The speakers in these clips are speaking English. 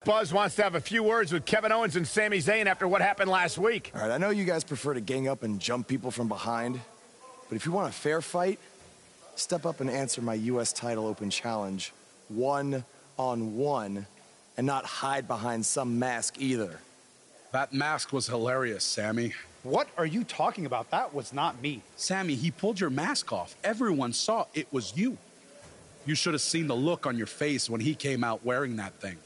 Buzz wants to have a few words with Kevin Owens and Sami Zayn after what happened last week. All right, I know you guys prefer to gang up and jump people from behind, but if you want a fair fight, step up and answer my U.S. title open challenge one-on-one and not hide behind some mask either. That mask was hilarious, Sami. What are you talking about? That was not me. Sami, he pulled your mask off. Everyone saw it was you. You should have seen the look on your face when he came out wearing that thing.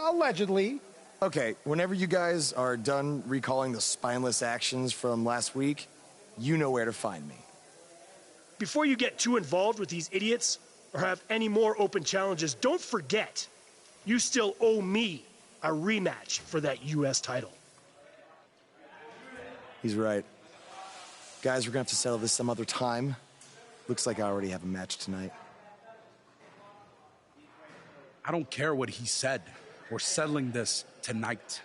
Allegedly. Okay, whenever you guys are done recalling the spineless actions from last week, you know where to find me. Before you get too involved with these idiots or have any more open challenges, don't forget, you still owe me a rematch for that U.S. title. He's right. Guys, we're gonna have to settle this some other time. Looks like I already have a match tonight. I don't care what he said. We're settling this tonight.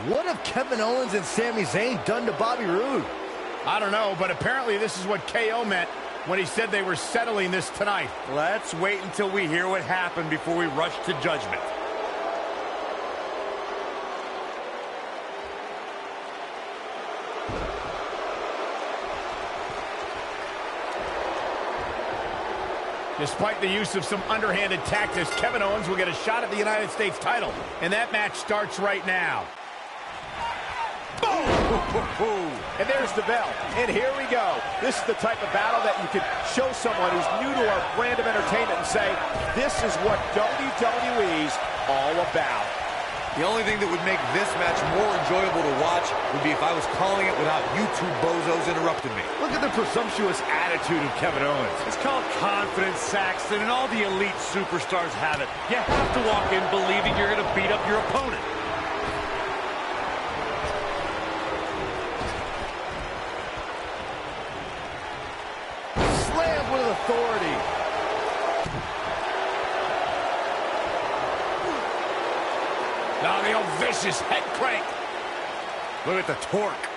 What have Kevin Owens and Sami Zayn done to Bobby Roode? I don't know, but apparently this is what KO meant when he said they were settling this tonight. Let's wait until we hear what happened before we rush to judgment. Despite the use of some underhanded tactics, Kevin Owens will get a shot at the United States title, and that match starts right now. Boom! And there's the bell. And here we go. This is the type of battle that you can show someone who's new to our brand of entertainment and say, this is what WWE's all about. The only thing that would make this match more enjoyable to watch would be if I was calling it without you two bozos interrupting me. Look at the presumptuous attitude of Kevin Owens. It's called confidence, Saxton, and all the elite superstars have it. You have to walk in believing you're going to beat up your opponent. Slam with authority. Now the old vicious head crank. Look at the torque.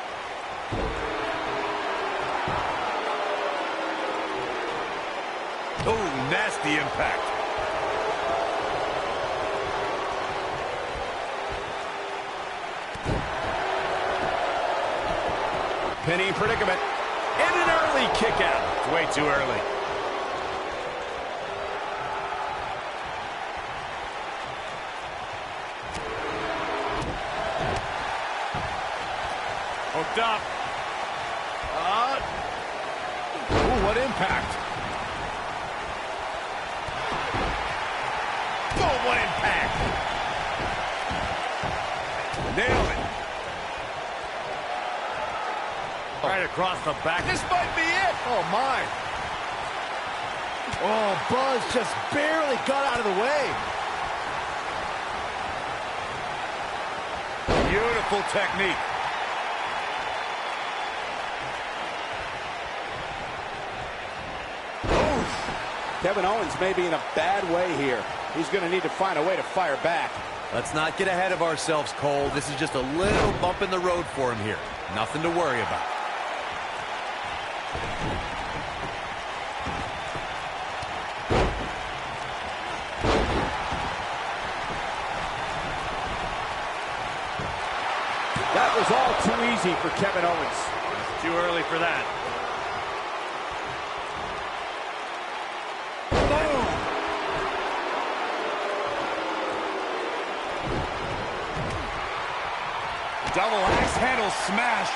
Oh, nasty impact. Penny predicament. And an early kick out. It's way too early. Hooked up. Ooh, what impact. Boom, what impact. Nailed it. Right across the back. This might be it. Oh, my. Oh, Buzz just barely got out of the way. Beautiful technique. Kevin Owens may be in a bad way here. He's going to need to find a way to fire back. Let's not get ahead of ourselves, Cole. This is just a little bump in the road for him here. Nothing to worry about. That was all too easy for Kevin Owens. It's too early for that. Double axe handle smash.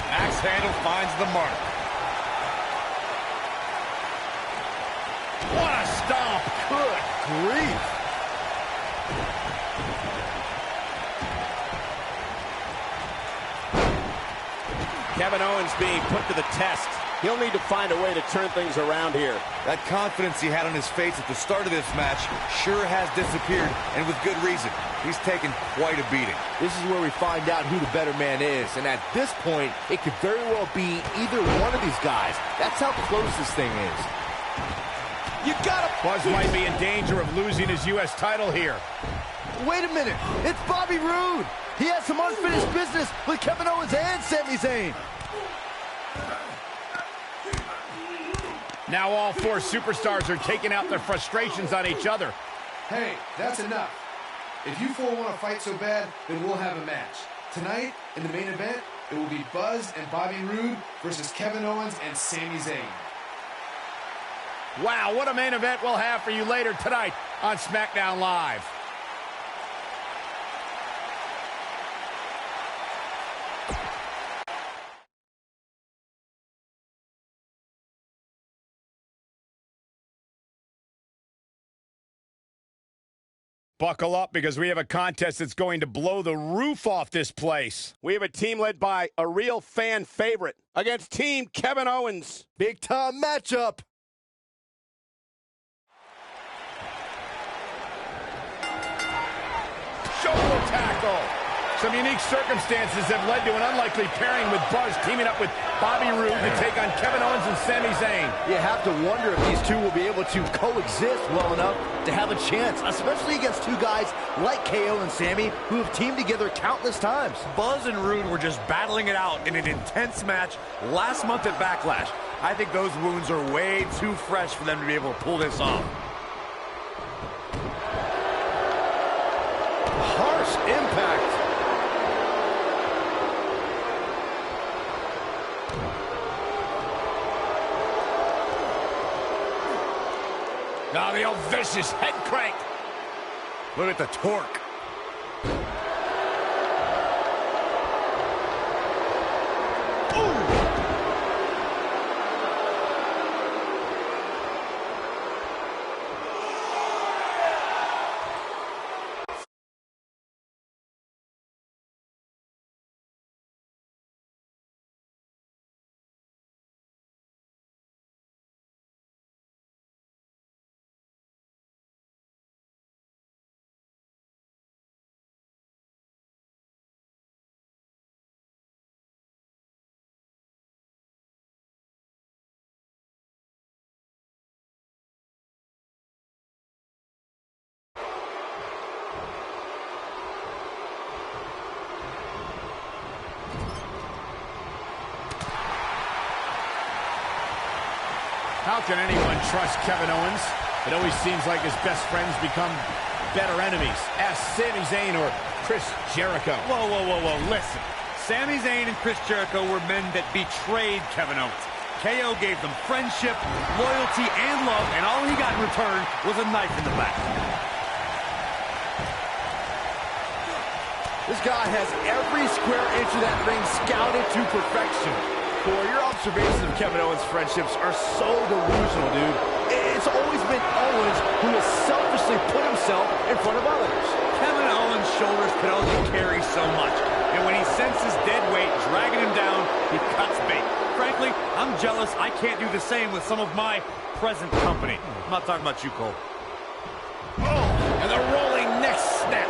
Axe handle finds the mark. grief. Kevin Owens being put to the test. He'll need to find a way to turn things around here. That confidence he had on his face at the start of this match sure has disappeared, and with good reason. He's taken quite a beating. This is where we find out who the better man is, and at this point, it could very well be either one of these guys. That's how close this thing is. You gotta... Buzz might be in danger of losing his U.S. title here. Wait a minute, it's Bobby Roode. He has some unfinished business with Kevin Owens and Sami Zayn. Now all four superstars are taking out their frustrations on each other. Hey, that's enough. If you four want to fight so bad, then we'll have a match. Tonight, in the main event, it will be Buzz and Bobby Roode versus Kevin Owens and Sami Zayn. Wow, what a main event we'll have for you later tonight on SmackDown Live. Buckle up, because we have a contest that's going to blow the roof off this place. We have a team led by a real fan favorite against Team Kevin Owens. Big time matchup. Shoulder tackle. Some unique circumstances have led to an unlikely pairing with Buzz teaming up with Bobby Roode to take on Kevin Owens and Sami Zayn. You have to wonder if these two will be able to coexist well enough to have a chance, especially against two guys like KO and Sami who have teamed together countless times. Buzz and Roode were just battling it out in an intense match last month at Backlash. I think those wounds are way too fresh for them to be able to pull this off. Harsh impact. Now the old vicious head crank. Look at the torque. How can anyone trust Kevin Owens? It always seems like his best friends become better enemies. Ask Sami Zayn or Chris Jericho. Whoa, whoa, whoa, whoa, listen. Sami Zayn and Chris Jericho were men that betrayed Kevin Owens. KO gave them friendship, loyalty, and love, and all he got in return was a knife in the back. This guy has every square inch of that ring scouted to perfection. Corey, your observations of Kevin Owens' friendships are so delusional, dude. It's always been Owens who has selfishly put himself in front of others. Kevin Owens' shoulders can only carry so much, and when he senses dead weight dragging him down, he cuts bait. Frankly, I'm jealous I can't do the same with some of my present company. I'm not talking about you, Cole. And the rolling neck snap.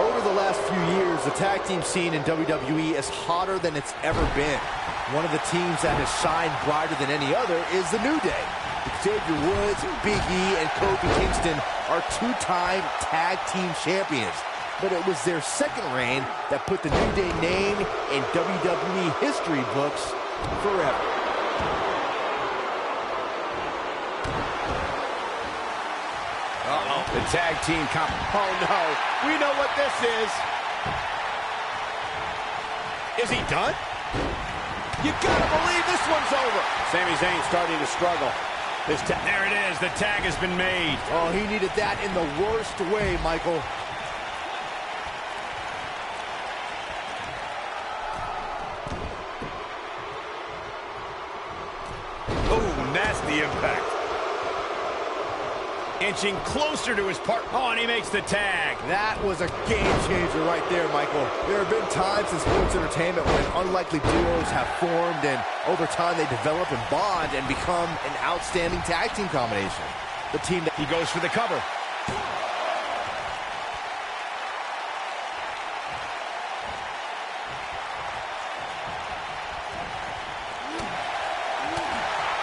Over the last few years, the tag team scene in WWE is hotter than it's ever been. One of the teams that has shined brighter than any other is the New Day. Xavier Woods, Big E, and Kofi Kingston are two-time tag team champions. But it was their second reign that put the New Day name in WWE history books forever. Uh-oh. The tag team Oh, no. We know what this is. Is he done? You gotta believe this one's over. Sami Zayn starting to struggle. There it is. The tag has been made. Oh, he needed that in the worst way, Michael. Oh, nasty impact. Inching closer to his partner. Oh, and he makes the tag. That was a game changer right there, Michael. There have been times in sports entertainment when unlikely duos have formed, and over time they develop and bond and become an outstanding tag team combination. The team that he goes for the cover.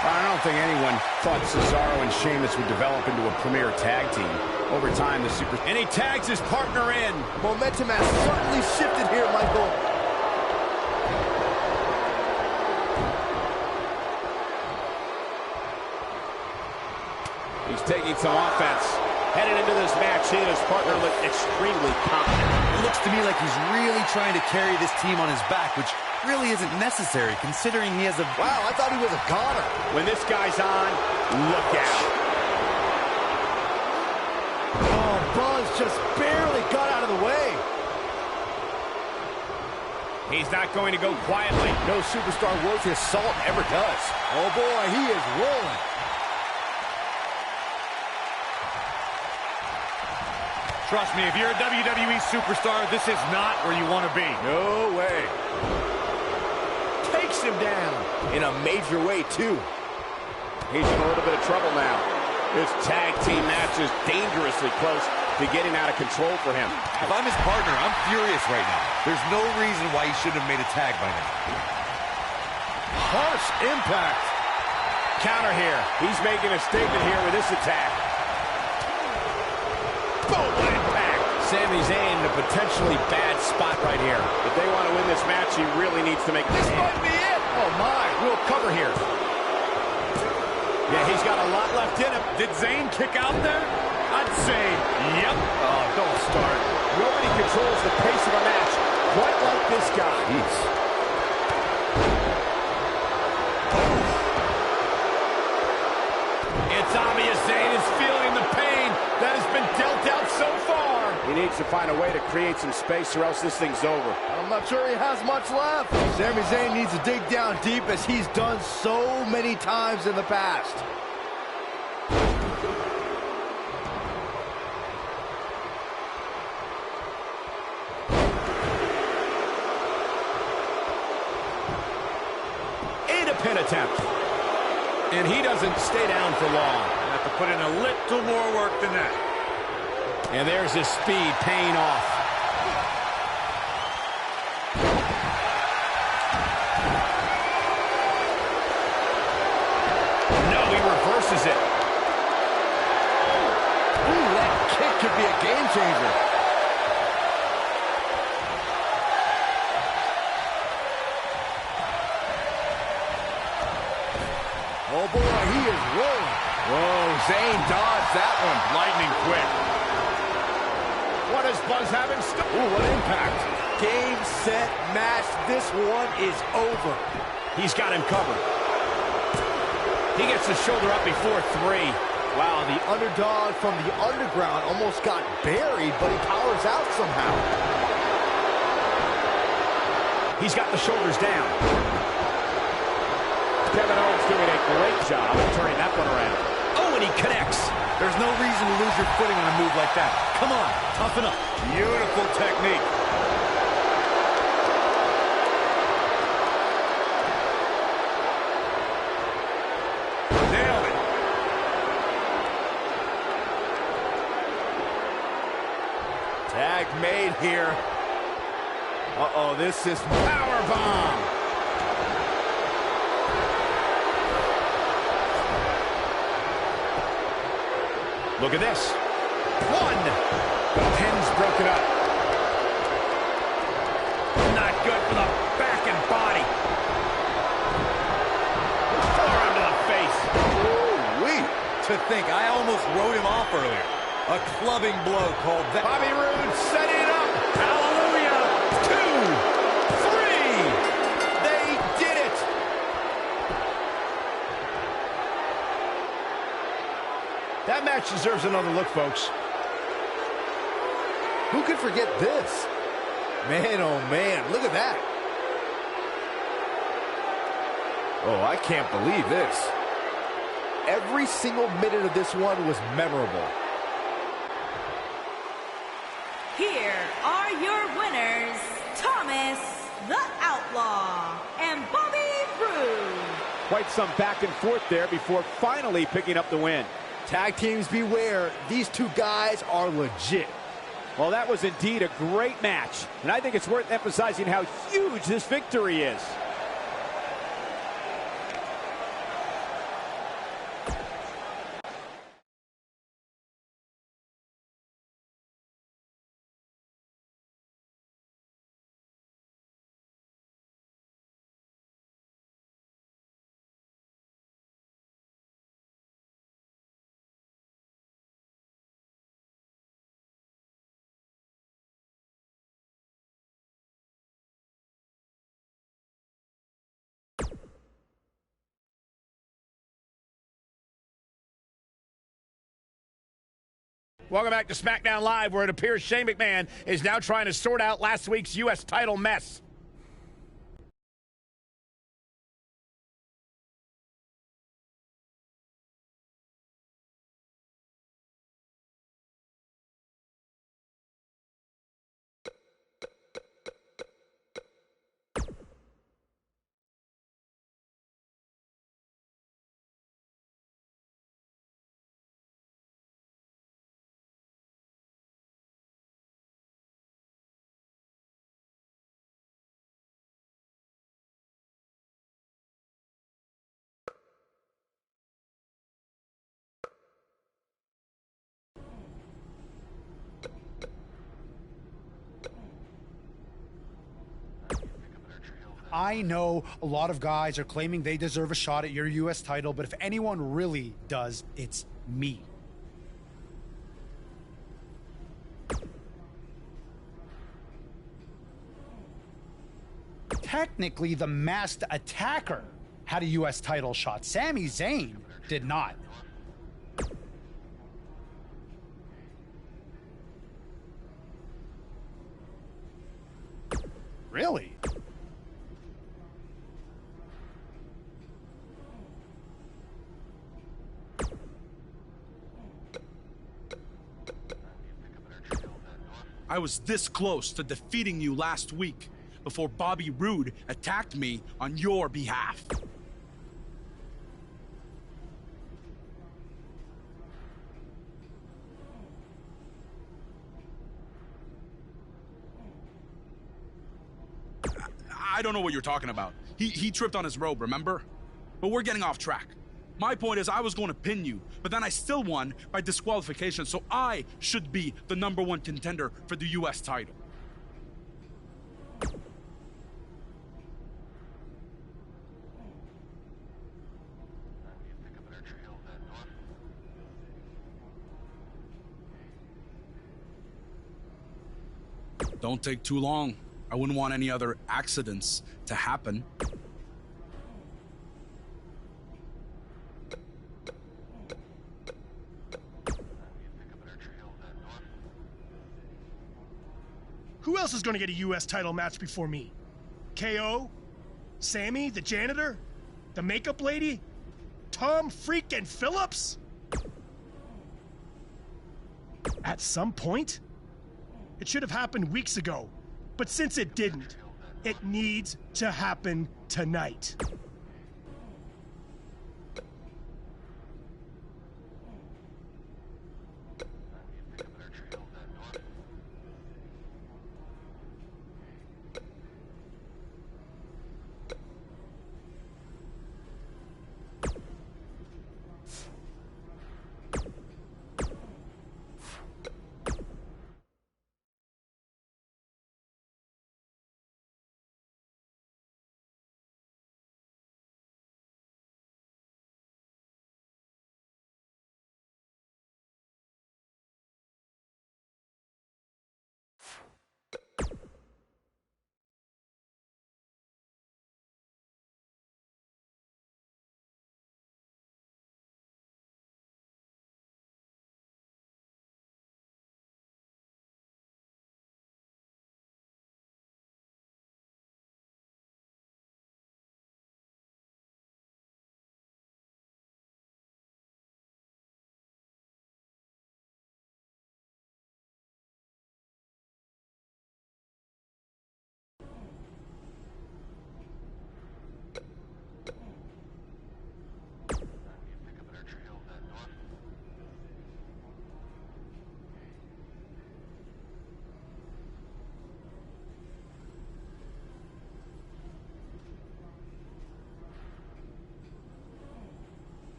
I don't think anyone thought Cesaro and Sheamus would develop into a premier tag team. Over time, and he tags his partner in. Momentum has certainly shifted here, Michael. He's taking some offense. Headed into this match, he and his partner look extremely confident. It looks to me like he's really trying to carry this team on his back, which really isn't necessary, considering he has a... Wow, I thought he was a goner. When this guy's on, look out. Oh, Buzz just barely got out of the way. He's not going to go quietly. No superstar worth his salt ever does. Oh, boy, he is rolling. Trust me, if you're a WWE superstar, this is not where you want to be. No way. Takes him down. In a major way, too. He's in a little bit of trouble now. This tag team match is dangerously close to getting out of control for him. If I'm his partner, I'm furious right now. There's no reason why he shouldn't have made a tag by now. Harsh impact. Counter here. He's making a statement here with this attack. Boom, what impact. Sami Zayn in a potentially bad spot right here. If they want to win this match, he really needs to make this might be it. Oh, my. Real cover here. Yeah, he's got a lot left in him. Did Zayn kick out there? I'd say, yep. Oh, don't start. Nobody controls the pace of a match quite like this guy. Jeez. It's obvious Zayn is feeling the pain that has been dealt out so far. He needs to find a way to create some space or else this thing's over. I'm not sure he has much left. Sami Zayn needs to dig down deep as he's done so many times in the past. And a pin attempt. And he doesn't stay down for long. Have to put in a little more work than that. And there's his speed paying off. No, he reverses it. Ooh, that kick could be a game changer. Oh, boy, he is rolling. Whoa, Zayn dodged that one. Lightning quick. What does Buzz have in store? Ooh, what impact. Game, set, match. This one is over. He's got him covered. He gets the shoulder up before 3. Wow, the underdog from the underground almost got buried, but he powers out somehow. He's got the shoulders down. Kevin Owens doing a great job of turning that one around. Oh, and he connects. There's no reason to lose your footing on a move like that. Come on, toughen up. Beautiful technique. Nailed it. Tag made here. Uh-oh, this is powerbomb. Look at this. One. The pin's broken up. Not good for the back and body. Forearm to the face. Ooh-wee. To think, I almost wrote him off earlier. A clubbing blow called that. Bobby Roode setting it up. Hallelujah. 2, 3. They did it. That match deserves another look, folks. Who could forget this? Man, oh man, look at that. Oh, I can't believe this. Every single minute of this one was memorable. Here are your winners, Thomas the Outlaw and Bobby Roode. Quite some back and forth there before finally picking up the win. Tag teams beware, these two guys are legit. Well, that was indeed a great match, and I think it's worth emphasizing how huge this victory is. Welcome back to SmackDown Live, where it appears Shane McMahon is now trying to sort out last week's U.S. title mess. I know a lot of guys are claiming they deserve a shot at your U.S. title, but if anyone really does, it's me. Technically, the Masked Attacker had a U.S. title shot. Sami Zayn did not. Really? I was this close to defeating you last week before Bobby Roode attacked me on your behalf. I don't know what you're talking about. He tripped on his robe, remember? But we're getting off track. My point is I was going to pin you, but then I still won by disqualification, so I should be the #1 contender for the U.S. title. Don't take too long. I wouldn't want any other accidents to happen. Who else is going to get a U.S. title match before me? KO? Sammy, the janitor? The makeup lady? Tom freaking Phillips? At some point? It should have happened weeks ago. But since it didn't, it needs to happen tonight.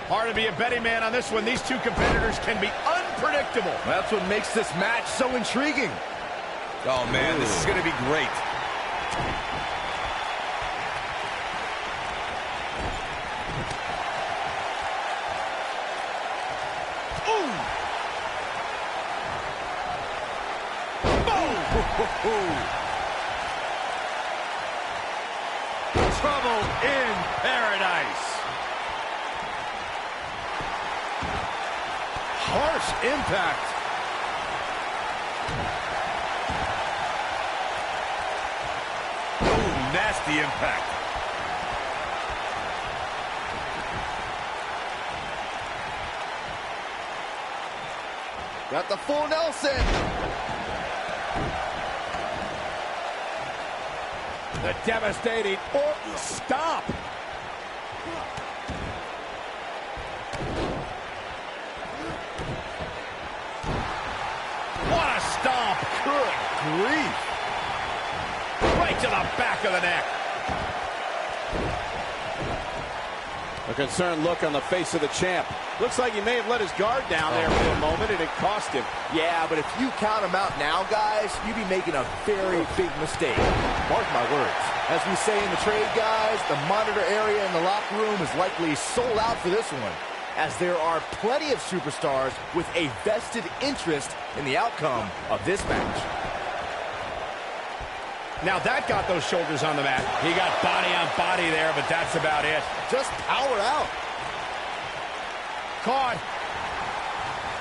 Hard to be a betting man on this one. These two competitors can be unpredictable. That's what makes this match so intriguing. Oh, man, this is going to be great. Trouble in paradise. Harsh impact. Oh, nasty impact. Got the full Nelson. The devastating stop. What a stomp. Good grief. Right to the back of the neck. A concerned look on the face of the champ. Looks like he may have let his guard down there for a moment, and it cost him. Yeah, but if you count him out now, guys, you'd be making a very big mistake. Mark my words. As we say in the trade, guys, the monitor area in the locker room is likely sold out for this one, as there are plenty of superstars with a vested interest in the outcome of this match. Now that got those shoulders on the mat. He got body on body there, but that's about it. Just power out. Caught.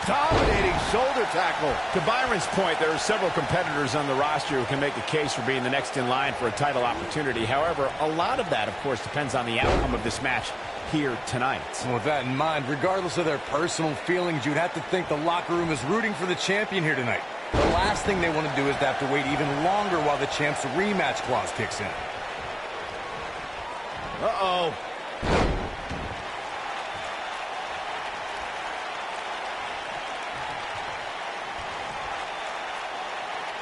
Dominating shoulder tackle. To Byron's point, there are several competitors on the roster who can make a case for being the next in line for a title opportunity. However, a lot of that, of course, depends on the outcome of this match here tonight. And with that in mind, regardless of their personal feelings, you'd have to think the locker room is rooting for the champion here tonight. The last thing they want to do is to have to wait even longer while the champ's rematch clause kicks in. Uh-oh.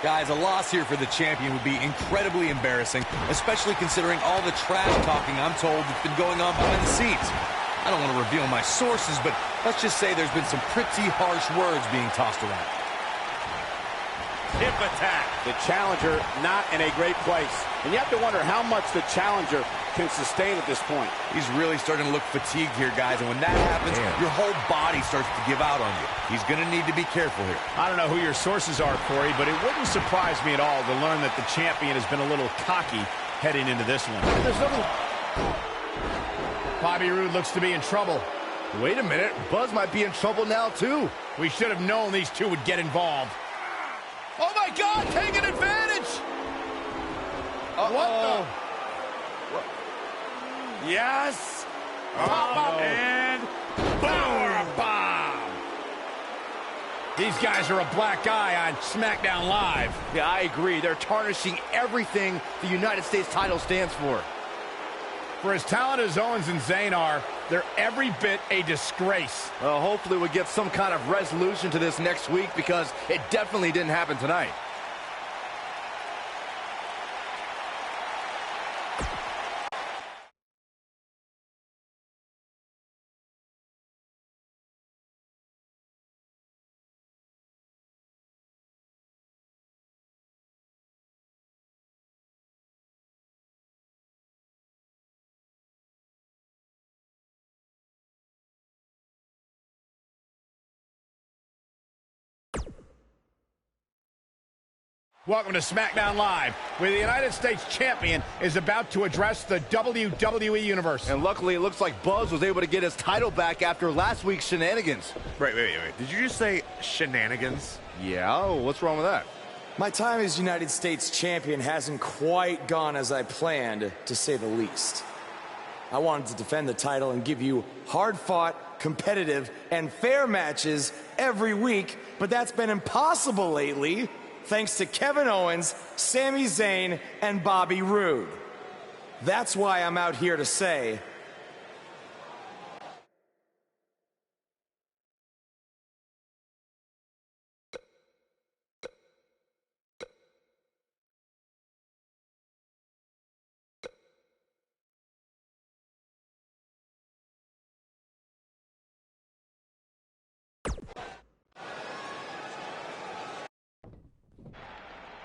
Guys, a loss here for the champion would be incredibly embarrassing, especially considering all the trash talking I'm told that's been going on behind the scenes. I don't want to reveal my sources, but let's just say there's been some pretty harsh words being tossed around. Hip attack. The challenger not in a great place. And you have to wonder how much the challenger can sustain at this point. He's really starting to look fatigued here, guys, and when that happens, your whole body starts to give out on you. He's going to need to be careful here. I don't know who your sources are, Corey, but it wouldn't surprise me at all to learn that the champion has been a little cocky heading into this one. There's nothing. Bobby Roode looks to be in trouble. Wait a minute. Buzz might be in trouble now, too. We should have known these two would get involved. Oh, my God, taking advantage. What the? Yes. Pop up and power bomb. These guys are a black eye on SmackDown Live. Yeah, I agree. They're tarnishing everything the United States title stands for. For as talented as Owens and Zayn are, they're every bit a disgrace. Well, hopefully we'll get some kind of resolution to this next week, because it definitely didn't happen tonight. Welcome to SmackDown Live, where the United States Champion is about to address the WWE Universe. And luckily, it looks like Buzz was able to get his title back after last week's shenanigans. Wait. Did you just say shenanigans? Yeah, what's wrong with that? My time as United States Champion hasn't quite gone as I planned, to say the least. I wanted to defend the title and give you hard-fought, competitive, and fair matches every week, but that's been impossible lately, thanks to Kevin Owens, Sami Zayn, and Bobby Roode. That's why I'm out here to say,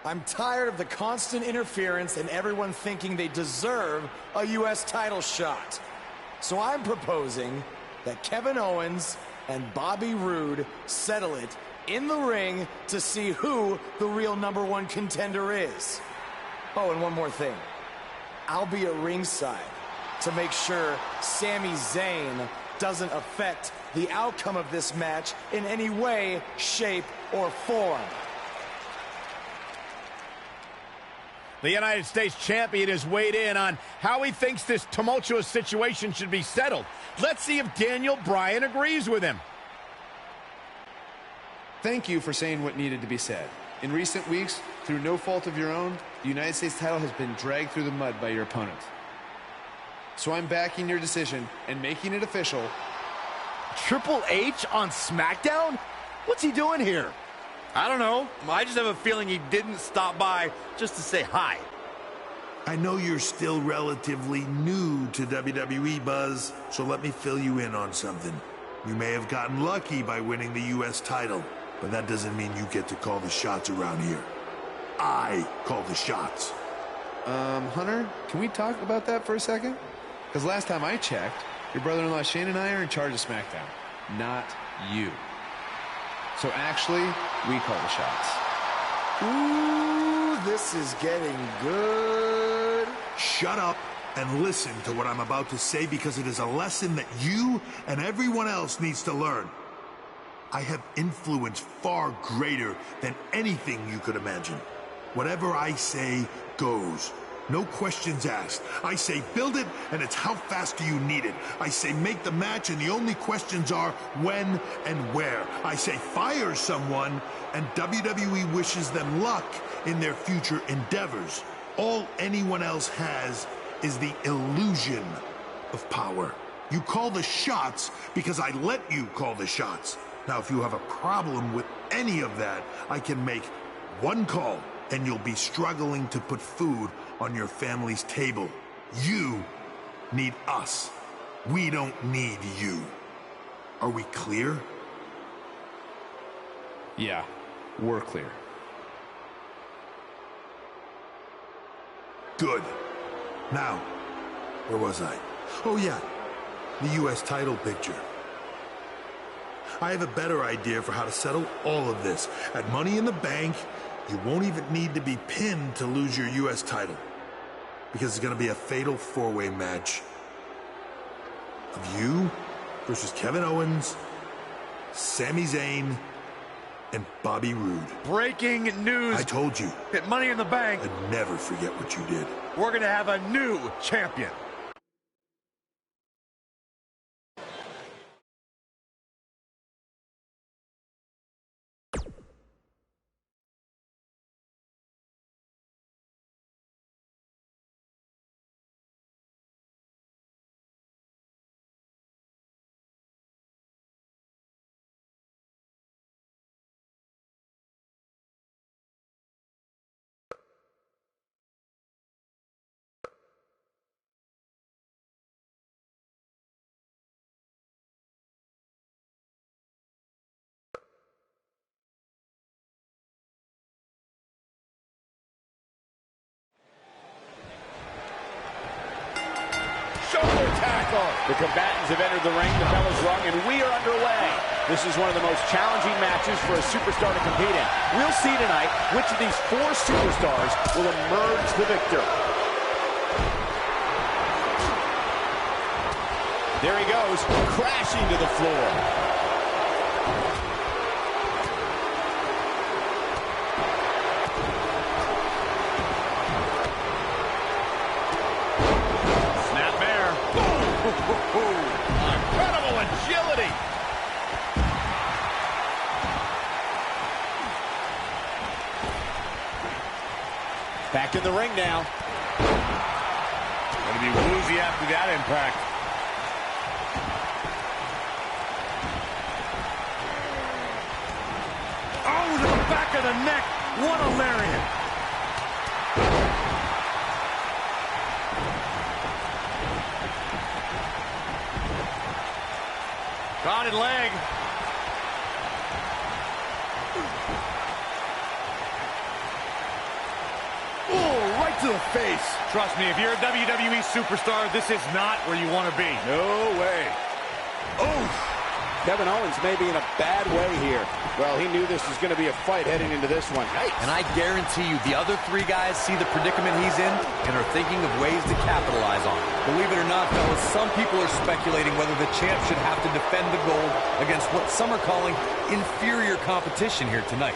I'm tired of the constant interference and everyone thinking they deserve a U.S. title shot. So I'm proposing that Kevin Owens and Bobby Roode settle it in the ring to see who the real #1 contender is. Oh, and one more thing. I'll be at ringside to make sure Sami Zayn doesn't affect the outcome of this match in any way, shape, or form. The United States champion has weighed in on how he thinks this tumultuous situation should be settled. Let's see if Daniel Bryan agrees with him. Thank you for saying what needed to be said. In recent weeks, through no fault of your own, the United States title has been dragged through the mud by your opponent. So I'm backing your decision and making it official. Triple H on SmackDown? What's he doing here? I don't know. I just have a feeling he didn't stop by just to say hi. I know you're still relatively new to WWE, Buzz, so let me fill you in on something. You may have gotten lucky by winning the U.S. title, but that doesn't mean you get to call the shots around here. I call the shots. Hunter, can we talk about that for a second? Because last time I checked, your brother-in-law Shane and I are in charge of SmackDown, not you. So actually, we call the shots. Ooh, this is getting good. Shut up and listen to what I'm about to say, because it is a lesson that you and everyone else needs to learn. I have influence far greater than anything you could imagine. Whatever I say goes. No questions asked. I say build it, and it's how fast do you need it. I say make the match, and the only questions are when and where. I say fire someone, and WWE wishes them luck in their future endeavors. All anyone else has is the illusion of power. You call the shots because I let you call the shots. Now, if you have a problem with any of that, I can make one call, and you'll be struggling to put food on your family's table. You need us. We don't need you. Are we clear? Yeah, we're clear. Good. Now, where was I? Oh yeah, the U.S. title picture. I have a better idea for how to settle all of this. At Money in the Bank, you won't even need to be pinned to lose your U.S. title, because it's going to be a fatal four-way match of you versus Kevin Owens, Sami Zayn, and Bobby Roode. Breaking news. I told you. At Money in the Bank, I'd never forget what you did. we're going to have a new champion. Shoulder tackle. The combatants have entered the ring, the bell is rung, and we are underway. This is one of the most challenging matches for a superstar to compete in. We'll see tonight which of these four superstars will emerge the victor. There he goes, crashing to the floor. Incredible agility. Back in the ring now. Going to be woozy after that impact. Oh, to the back of the neck. What a lariat. Crowded leg. to the face. Trust me, if you're a WWE superstar, this is not where you want to be. No way. Oh. Kevin Owens may be in a bad way here. Well, he knew this was going to be a fight heading into this one. And I guarantee you, the other three guys see the predicament he's in and are thinking of ways to capitalize on it. Believe it or not, fellas, some people are speculating whether the champ should have to defend the gold against what some are calling inferior competition here tonight.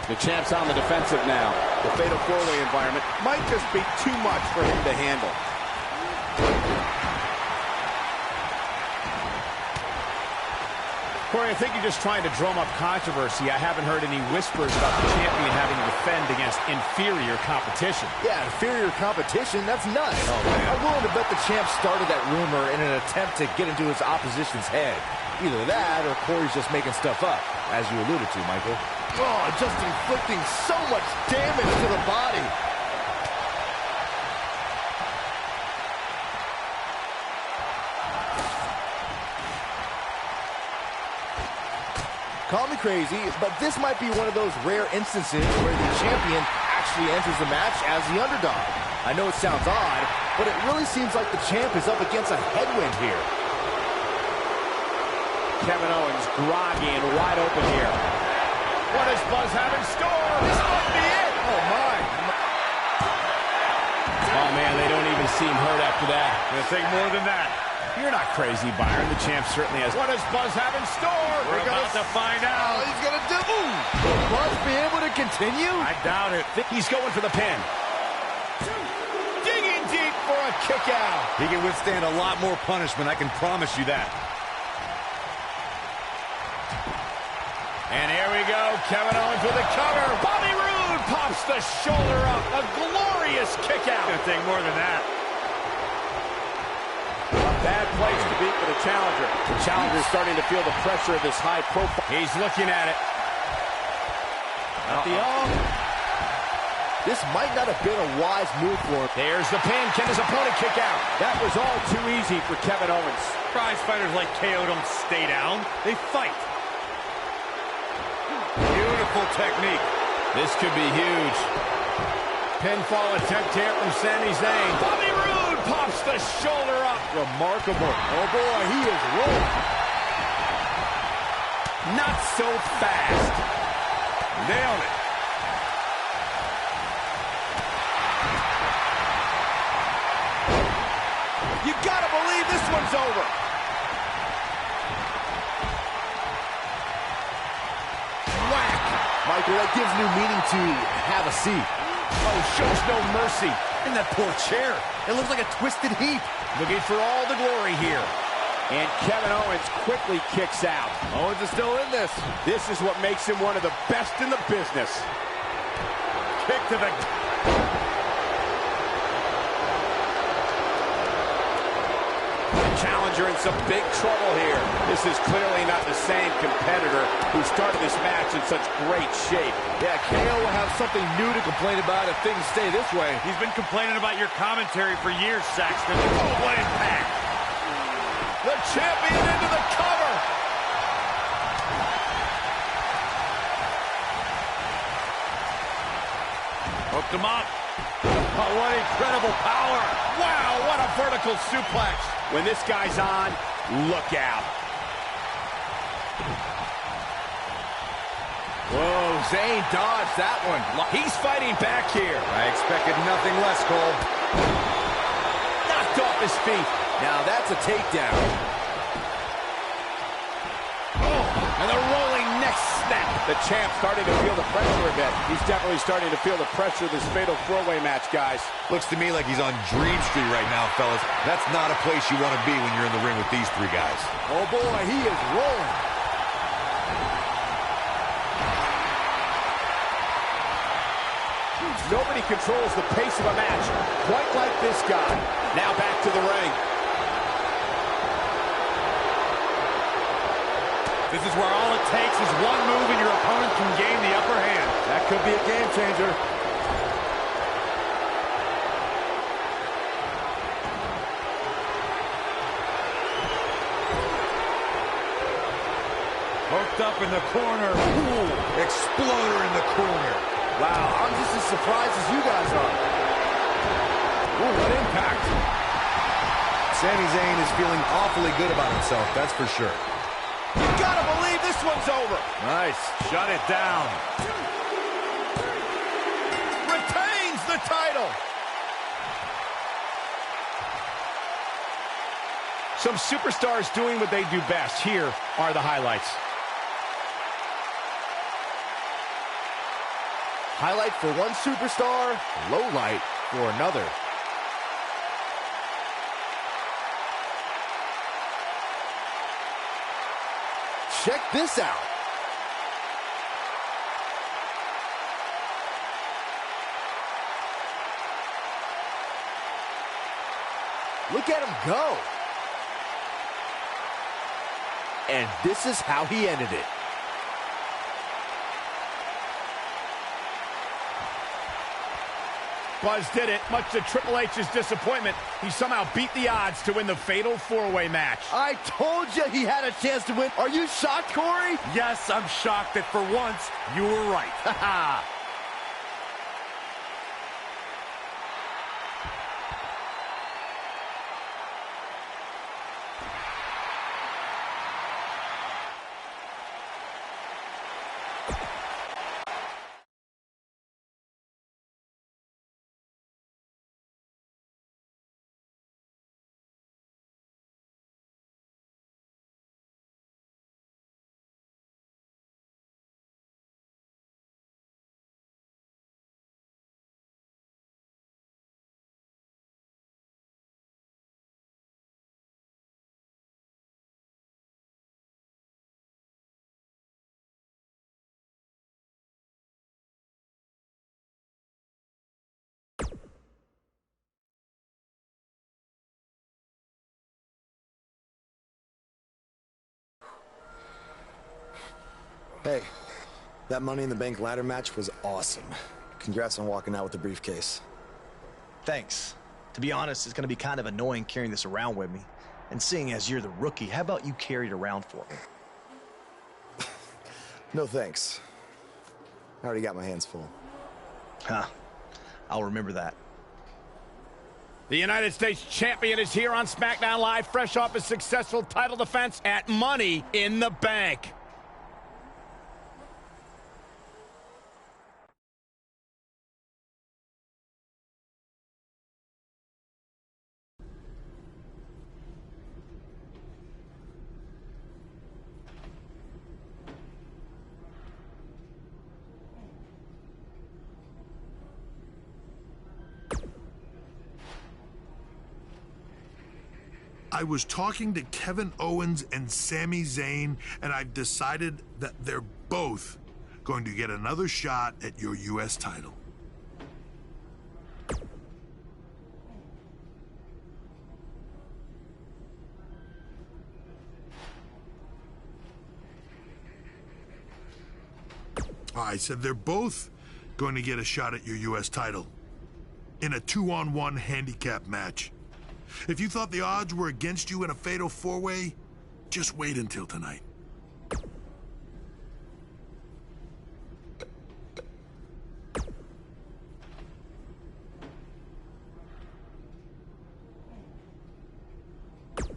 The champ's on the defensive now. The fatal four-way environment might just be too much for him to handle. Corey, I think you're just trying to drum up controversy. I haven't heard any whispers about the champion having to defend against inferior competition. Yeah, inferior competition? That's nuts. Oh, man. I'm willing to bet the champ started that rumor in an attempt to get into his opposition's head. Either that or Corey's just making stuff up, as you alluded to, Michael. Oh, just inflicting so much damage to the body. Call me crazy, but this might be one of those rare instances where the champion actually enters the match as the underdog. I know it sounds odd, but it really seems like the champ is up against a headwind here. Kevin Owens groggy and wide open here. What does Buzz have in store? This might be it. Oh, my. Oh, man, they don't even seem hurt after that. Gonna take more than that. You're not crazy, Byron. The champ certainly has. What does Buzz have in store? We're about to find out. He's going to do. Will Buzz be able to continue? I doubt it. He's going for the pin. Digging deep for a kick out. He can withstand a lot more punishment, I can promise you that. And here we go. Kevin Owens with a cover. Bobby Roode pops the shoulder up. A glorious kick out. Gonna take more than that. Bad place to be for the challenger. The challenger's starting to feel the pressure of this high profile. He's looking at it. At the arm. This might not have been a wise move for him. There's the pin. Can his opponent kick out? That was all too easy for Kevin Owens. Prize fighters like KO don't stay down. They fight. Beautiful technique. This could be huge. Pinfall attempt here from Sami Zayn. Bobby Roode pops the shoulder up. Remarkable. Oh, boy, he is rolling. Not so fast. Nailed it. You gotta believe this one's over. Whack. Michael, that gives new meaning to have a seat. Oh, shows no mercy. In that poor chair. It looks like a twisted heap. Looking for all the glory here. And Kevin Owens quickly kicks out. Owens is still in this. This is what makes him one of the best in the business. Kick to the... The challenger in some big trouble here. This is clearly not the same competitor who started this match in such great shape. Yeah, KO will have something new to complain about if things stay this way. He's been complaining about your commentary for years, Saxton. Oh, what impact. The champion into the cover. Hooked him up. Oh, what incredible power. Wow, what a vertical suplex. When this guy's on, look out. Whoa, Zayn dodged that one. He's fighting back here. I expected nothing less, Cole. Knocked off his feet. Now that's a takedown. Oh, and the rolling neck snap. The champ starting to feel the pressure a bit. He's definitely starting to feel the pressure of this fatal four-way match, guys. Looks to me like he's on Dream Street right now, fellas. That's not a place you want to be when you're in the ring with these three guys. Oh, boy, he is rolling. Nobody controls the pace of a match quite like this guy. Now back to the ring. This is where all it takes is one move and your opponent can gain the upper hand. That could be a game changer. Hooked up in the corner. Ooh, exploder in the corner. Wow, I'm just as surprised as you guys are. impact. Sami Zayn is feeling awfully good about himself, that's for sure. You gotta believe this one's over. Nice. Shut it down. Retains the title. Some superstars doing what they do best. Here are the highlights. Highlight for one superstar, low light for another. Check this out. Look at him go. And this is how he ended it. Buzz did it, much to Triple H's disappointment. He somehow beat the odds to win the fatal four-way match. I told you he had a chance to win. Are you shocked, Corey? Yes, I'm shocked that for once, you were right. Ha Hey, that Money in the Bank ladder match was awesome. Congrats on walking out with the briefcase. Thanks. To be honest, it's going to be kind of annoying carrying this around with me. And seeing as you're the rookie, how about you carry it around for me? No thanks. I already got my hands full. Huh. I'll remember that. The United States Champion is here on SmackDown Live, fresh off his successful title defense at Money in the Bank. I was talking to Kevin Owens and Sami Zayn, and I've decided that they're both going to get another shot at your U.S. title. I said they're both going to get a shot at your U.S. title in a 2-on-1 handicap match. If you thought the odds were against you in a fatal four-way, just wait until tonight.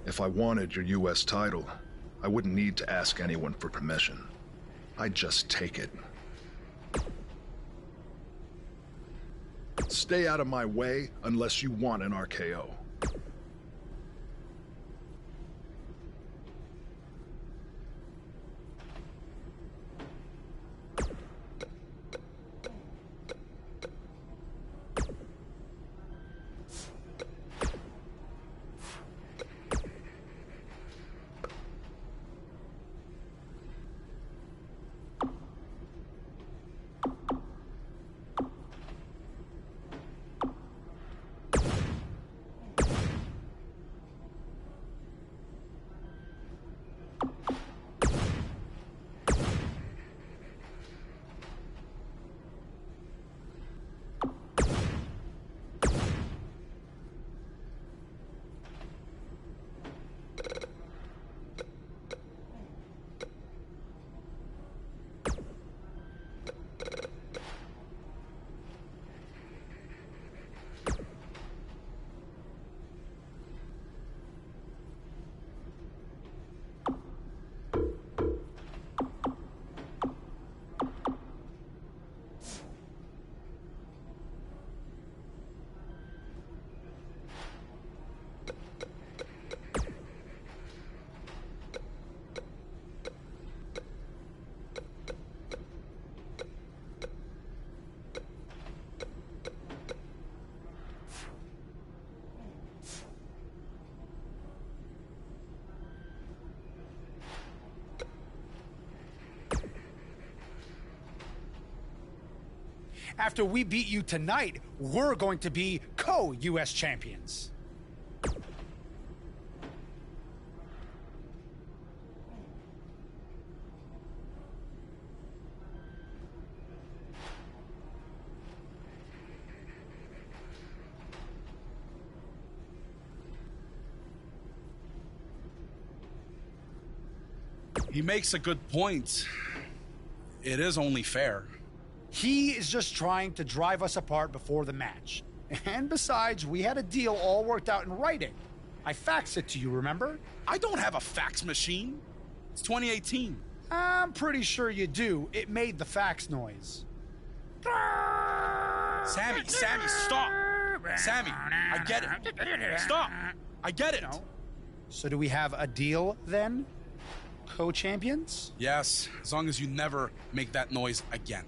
If I wanted your U.S. title, I wouldn't need to ask anyone for permission. I'd just take it. Stay out of my way unless you want an RKO. After we beat you tonight, we're going to be co-US champions. He makes a good point. It is only fair. He is just trying to drive us apart before the match. And besides, we had a deal all worked out in writing. I faxed it to you, remember? I don't have a fax machine. It's 2018. I'm pretty sure you do. It made the fax noise. Sammy, stop. Sammy, I get it. Stop. I get it. So do we have a deal then? Co-champions? Yes, as long as you never make that noise again.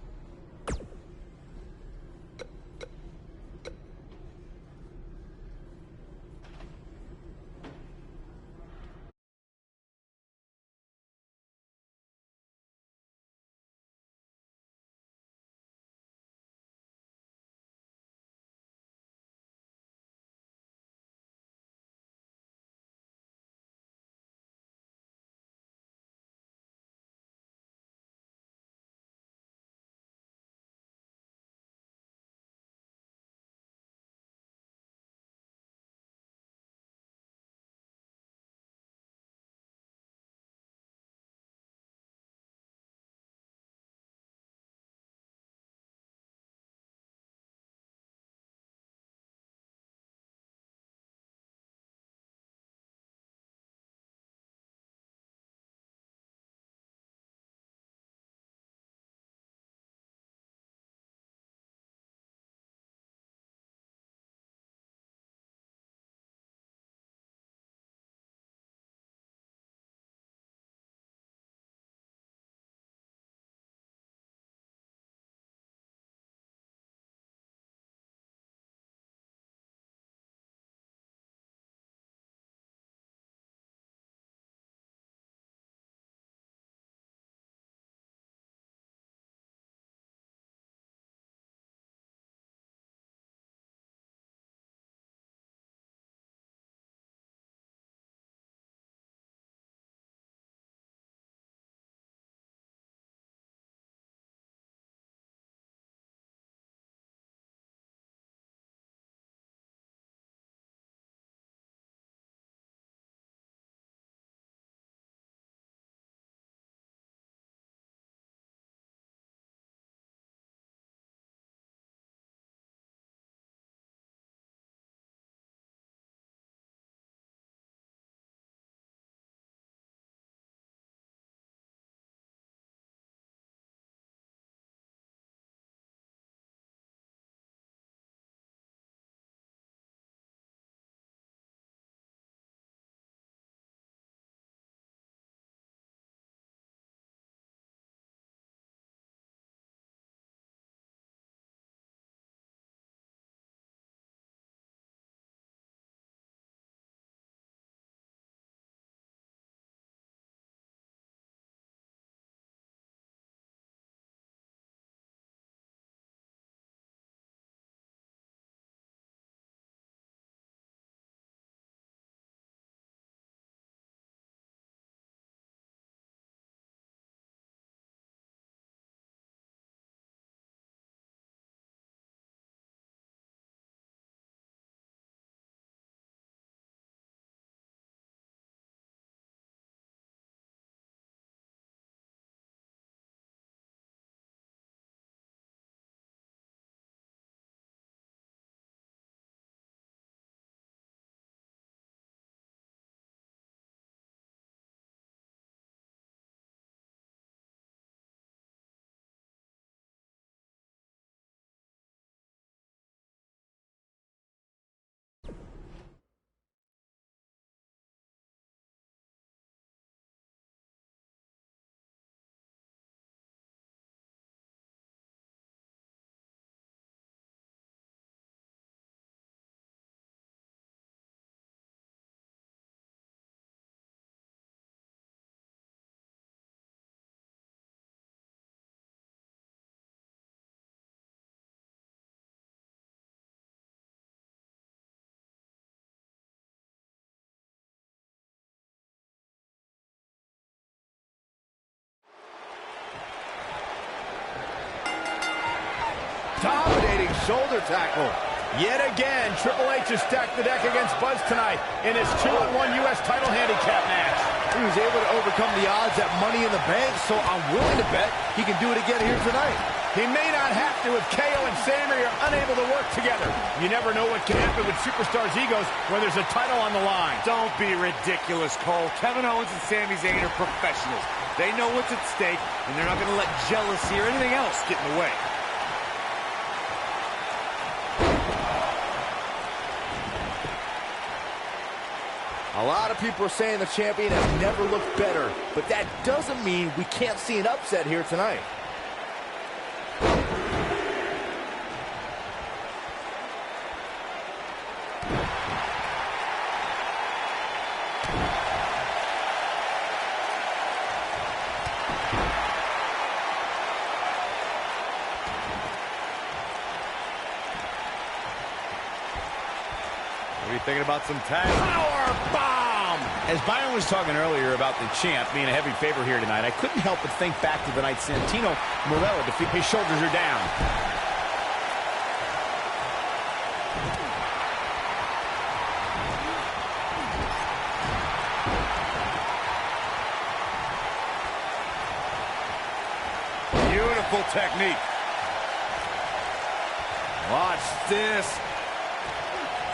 dominating shoulder tackle. Yet again, Triple H has stacked the deck against Buzz tonight in his 2-on-1 U.S. title handicap match. He was able to overcome the odds at Money in the Bank, so I'm willing to bet he can do it again here tonight. He may not have to if KO and Sami are unable to work together. You never know what can happen with superstars' egos when there's a title on the line. Don't be ridiculous, Cole. Kevin Owens and Sami Zayn are professionals. They know what's at stake, and they're not going to let jealousy or anything else get in the way. A lot of people are saying the champion has never looked better, but that doesn't mean we can't see an upset here tonight. What are you thinking about some tag? Power bomb! As Byron was talking earlier about the champ being a heavy favorite here tonight, I couldn't help but think back to the night Santino Marella defeated. His shoulders are down. Beautiful technique. Watch this.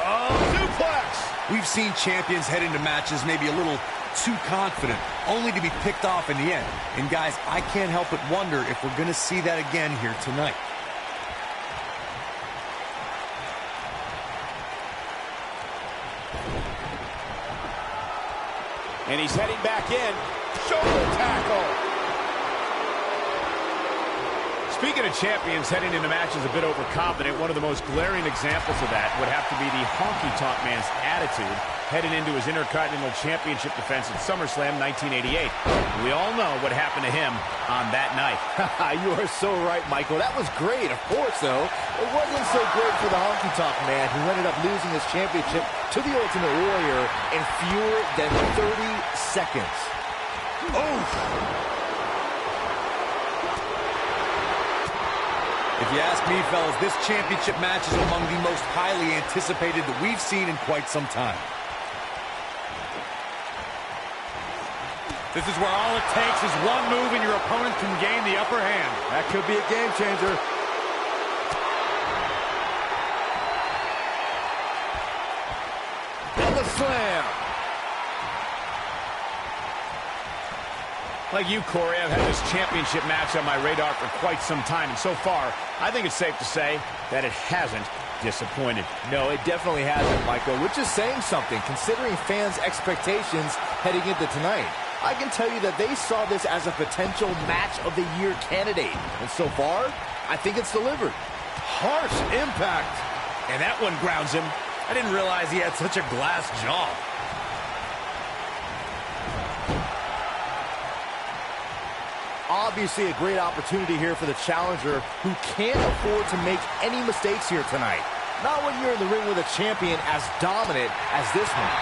Oh, suplex! We've seen champions head into matches maybe a little too confident, only to be picked off in the end. And guys, I can't help but wonder if we're going to see that again here tonight. And he's heading back in. Shoulder tackle! Speaking of champions heading into matches a bit overconfident, one of the most glaring examples of that would have to be the honky-tonk man's attitude heading into his Intercontinental Championship defense at SummerSlam 1988. We all know what happened to him on that night. You are so right, Michael. That was great, of course, though. It wasn't so great for the honky-tonk man, who ended up losing his championship to the Ultimate Warrior in fewer than 30 seconds. Oh! If you ask me, fellas, this championship match is among the most highly anticipated that we've seen in quite some time. This is where all it takes is one move and your opponent can gain the upper hand. That could be a game changer. And the slam. Like you, Corey, I've had this championship match on my radar for quite some time, and so far, I think it's safe to say that it hasn't disappointed. No, it definitely hasn't, Michael, which is saying something, considering fans' expectations heading into tonight. I can tell you that they saw this as a potential match of the year candidate, and so far, I think it's delivered. Harsh impact. And that one grounds him. I didn't realize he had such a glass jaw. Obviously a great opportunity here for the challenger, who can't afford to make any mistakes here tonight. Not when you're in the ring with a champion as dominant as this one.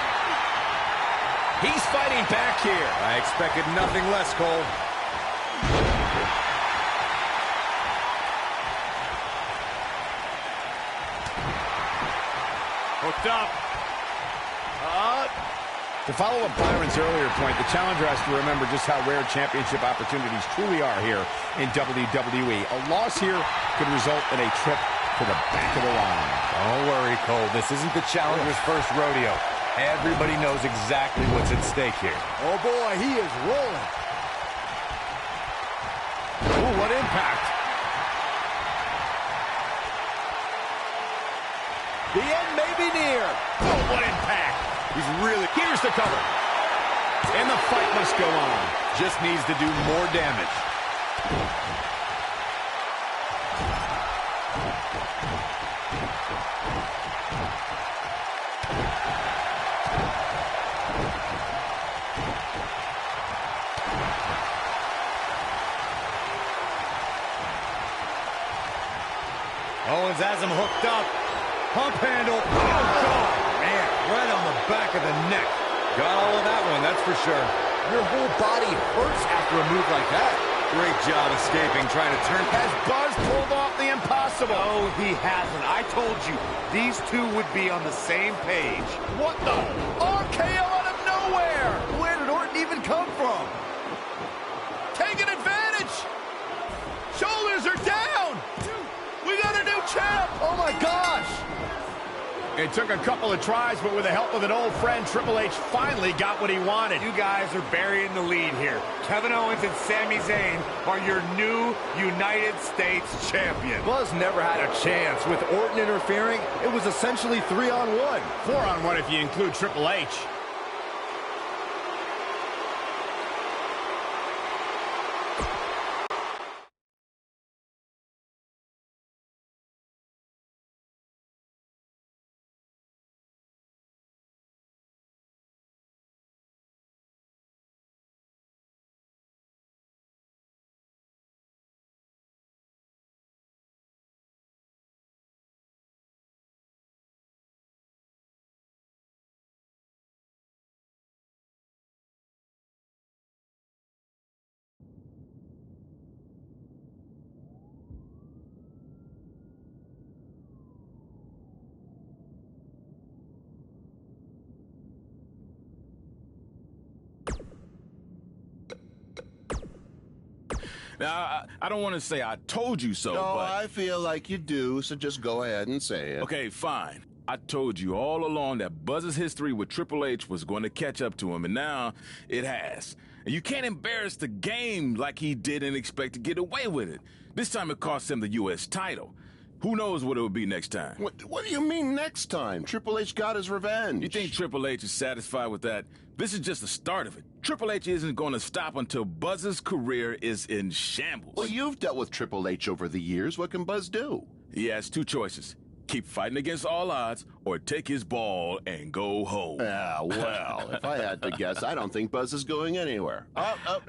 He's fighting back here. I expected nothing less, Cole. Hooked up. To follow up Byron's earlier point, the challenger has to remember just how rare championship opportunities truly are here in WWE. A loss here could result in a trip to the back of the line. Don't worry, Cole. This isn't the challenger's first rodeo. Everybody knows exactly what's at stake here. Oh, boy, he is rolling. Ooh, what impact. The end may be near. Oh, what impact. He's really... Here's the cover. And the fight must go on. Just needs to do more damage. Owens has him hooked up. Pump handle. Oh, God. Man, right on the back of the neck. Got all of that one, that's for sure. Your whole body hurts after a move like that. Great job escaping, trying to turn. Has Buzz pulled off the impossible? No, he hasn't. I told you, these two would be on the same page. What the? RKO out of nowhere! Where did Orton even come from? Taking advantage! Shoulders are down! We got a new champ! Oh my gosh! It took a couple of tries, but with the help of an old friend, Triple H finally got what he wanted. You guys are burying the lead here. Kevin Owens and Sami Zayn are your new United States champion. Buzz never had a chance. With Orton interfering, it was essentially 3-on-1. 4-on-1 if you include Triple H. Now, I don't want to say I told you so, No, but... I feel like you do, so just go ahead and say it. Okay, fine. I told you all along that Buzz's history with Triple H was going to catch up to him, and now it has. And you can't embarrass the game like he did and expect to get away with it. This time it cost him the U.S. title. Who knows what it will be next time? What do you mean next time? Triple H got his revenge. You think Triple H is satisfied with that? This is just the start of it. Triple H isn't going to stop until Buzz's career is in shambles. Well, you've dealt with Triple H over the years. What can Buzz do? He has two choices. Keep fighting against all odds, or take his ball and go home. Yeah, well, if I had to guess, I don't think Buzz is going anywhere.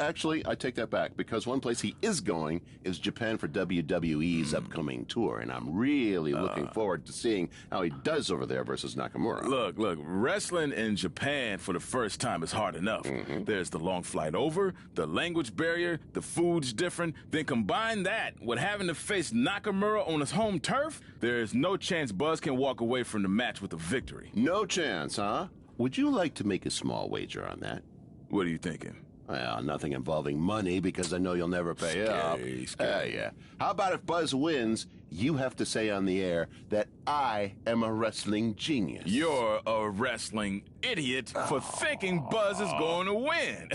Actually, I take that back, because one place he is going is Japan for WWE's upcoming tour, and I'm really looking forward to seeing how he does over there versus Nakamura. Look, wrestling in Japan for the first time is hard enough. There's the long flight over, the language barrier, the food's different. Then combine that with having to face Nakamura on his home turf, there's no chance Buzz can walk away from the match with a victory. No chance, huh? Would you like to make a small wager on that? What are you thinking? Well, nothing involving money, because I know you'll never pay up. Yeah. How about if Buzz wins, you have to say on the air that I am a wrestling genius. You're a wrestling idiot for thinking Buzz is going to win.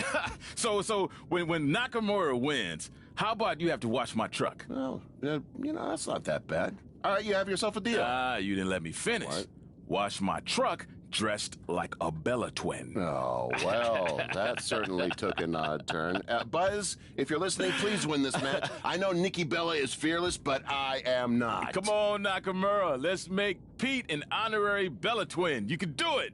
So when Nakamura wins, how about you have to wash my truck? Well, that's not that bad. All right, you have yourself a deal. You didn't let me finish. What? Wash my truck dressed like a Bella twin. Oh, well, that certainly took an odd turn. Buzz, if you're listening, please win this match. I know Nikki Bella is fearless, but I am not. Come on, Nakamura. Let's make Pete an honorary Bella twin. You can do it.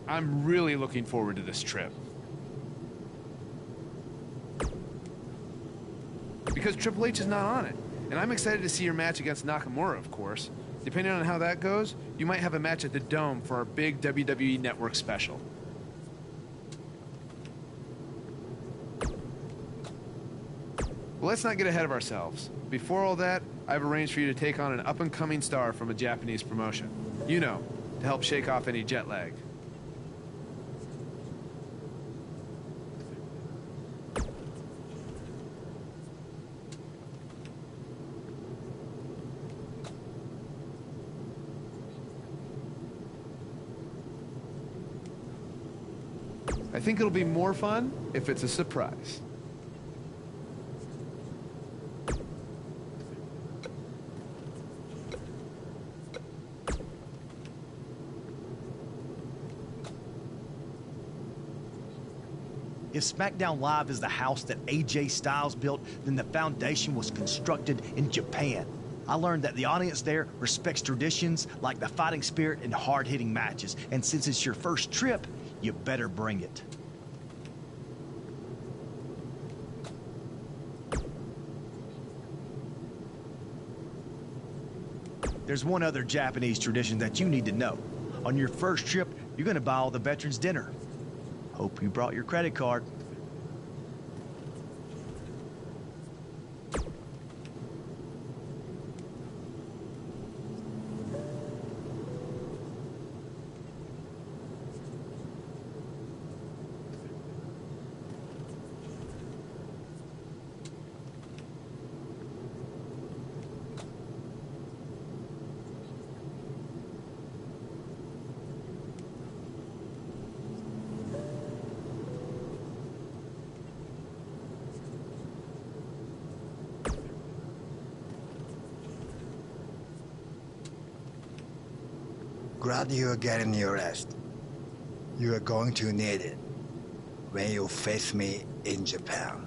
I'm really looking forward to this trip. Because Triple H is not on it. And I'm excited to see your match against Nakamura, of course. Depending on how that goes, you might have a match at the Dome for our big WWE Network special. Well, let's not get ahead of ourselves. Before all that, I've arranged for you to take on an up-and-coming star from a Japanese promotion. You know, to help shake off any jet lag. I think it'll be more fun if it's a surprise. If SmackDown Live is the house that AJ Styles built, then the foundation was constructed in Japan. I learned that the audience there respects traditions like the fighting spirit and hard-hitting matches. And since it's your first trip, you better bring it. There's one other Japanese tradition that you need to know. On your first trip, you're going to buy all the veterans dinner. Hope you brought your credit card. Glad you are getting your rest. You are going to need it when you face me in Japan.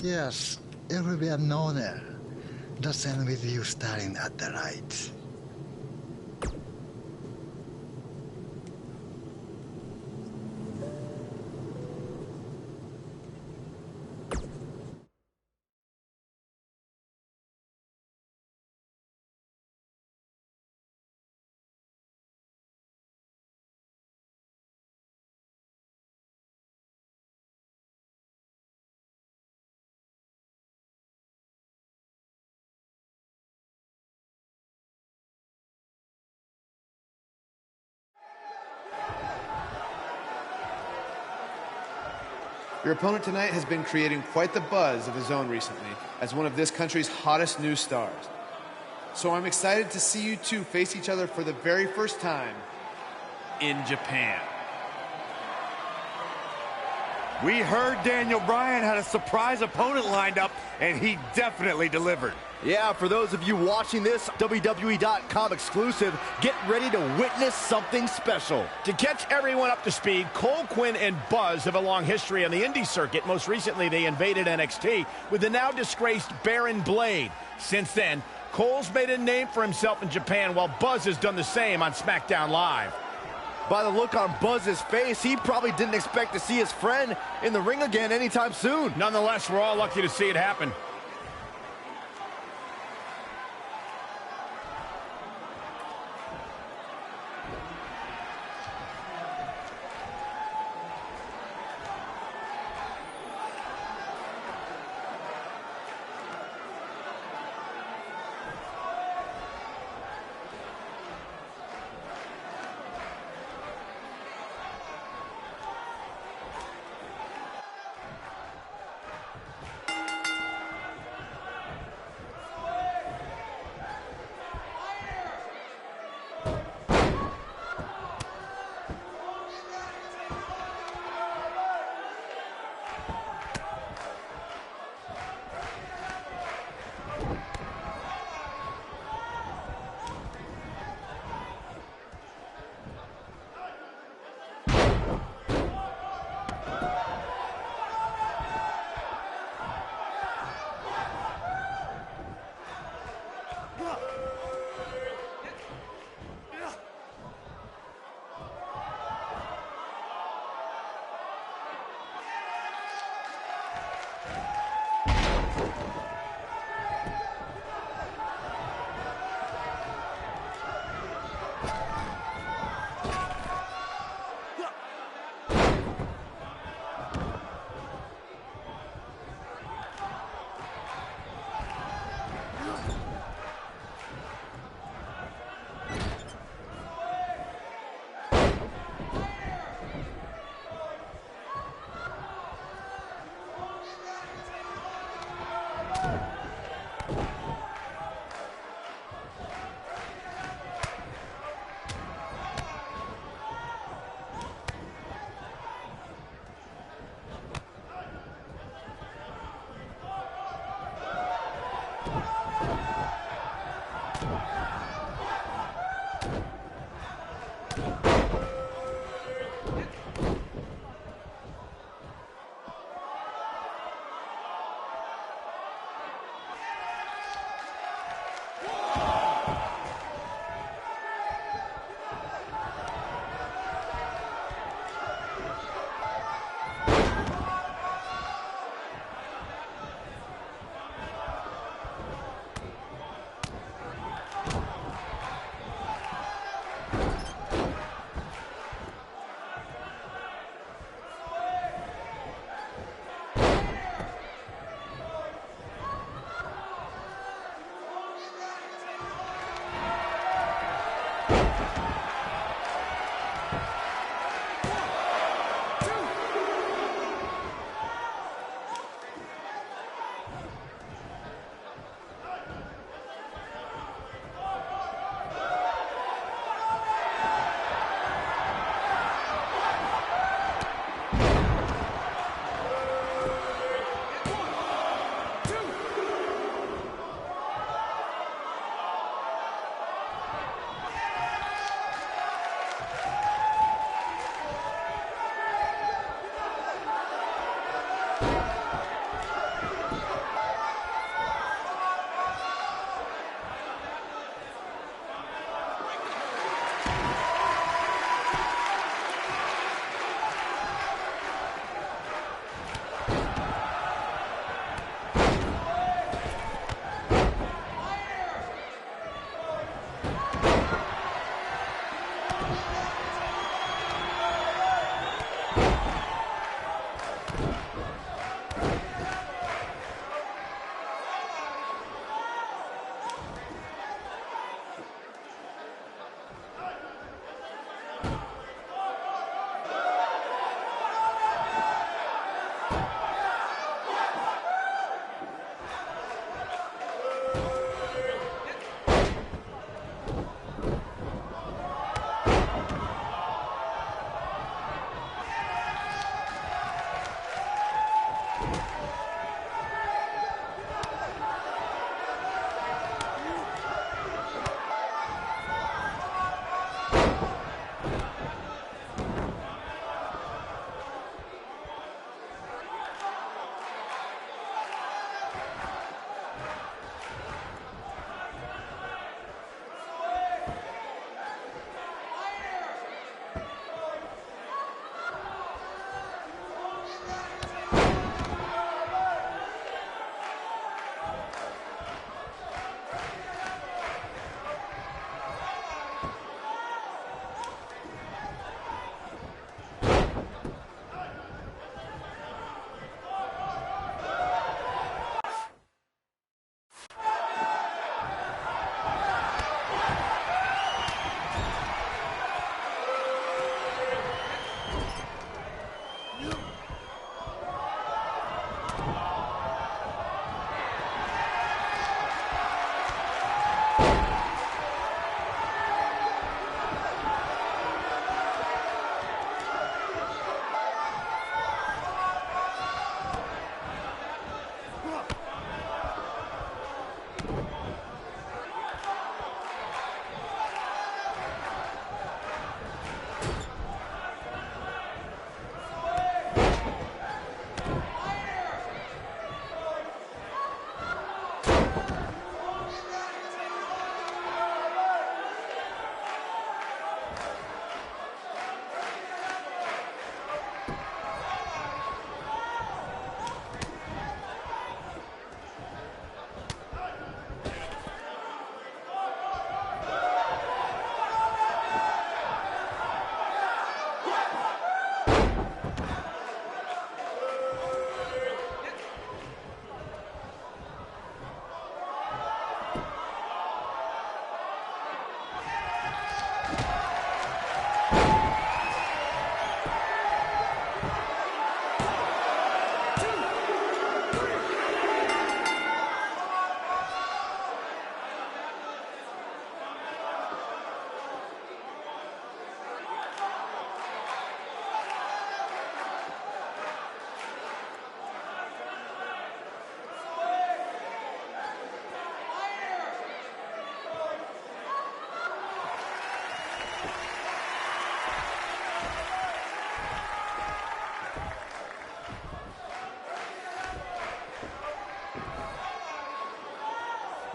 Yes, it will be an honor. Just end with you starting at the lights. Your opponent tonight has been creating quite the buzz of his own recently as one of this country's hottest new stars. So I'm excited to see you two face each other for the very first time in Japan. We heard Daniel Bryan had a surprise opponent lined up, and he definitely delivered. Yeah, for those of you watching this WWE.com exclusive, get ready to witness something special. To catch everyone up to speed, Cole, Quinn, and Buzz have a long history on the indie circuit. Most recently, they invaded NXT with the now disgraced Baron Blade. Since then, Cole's made a name for himself in Japan, while Buzz has done the same on SmackDown Live. By the look on Buzz's face, he probably didn't expect to see his friend in the ring again anytime soon. Nonetheless, we're all lucky to see it happen.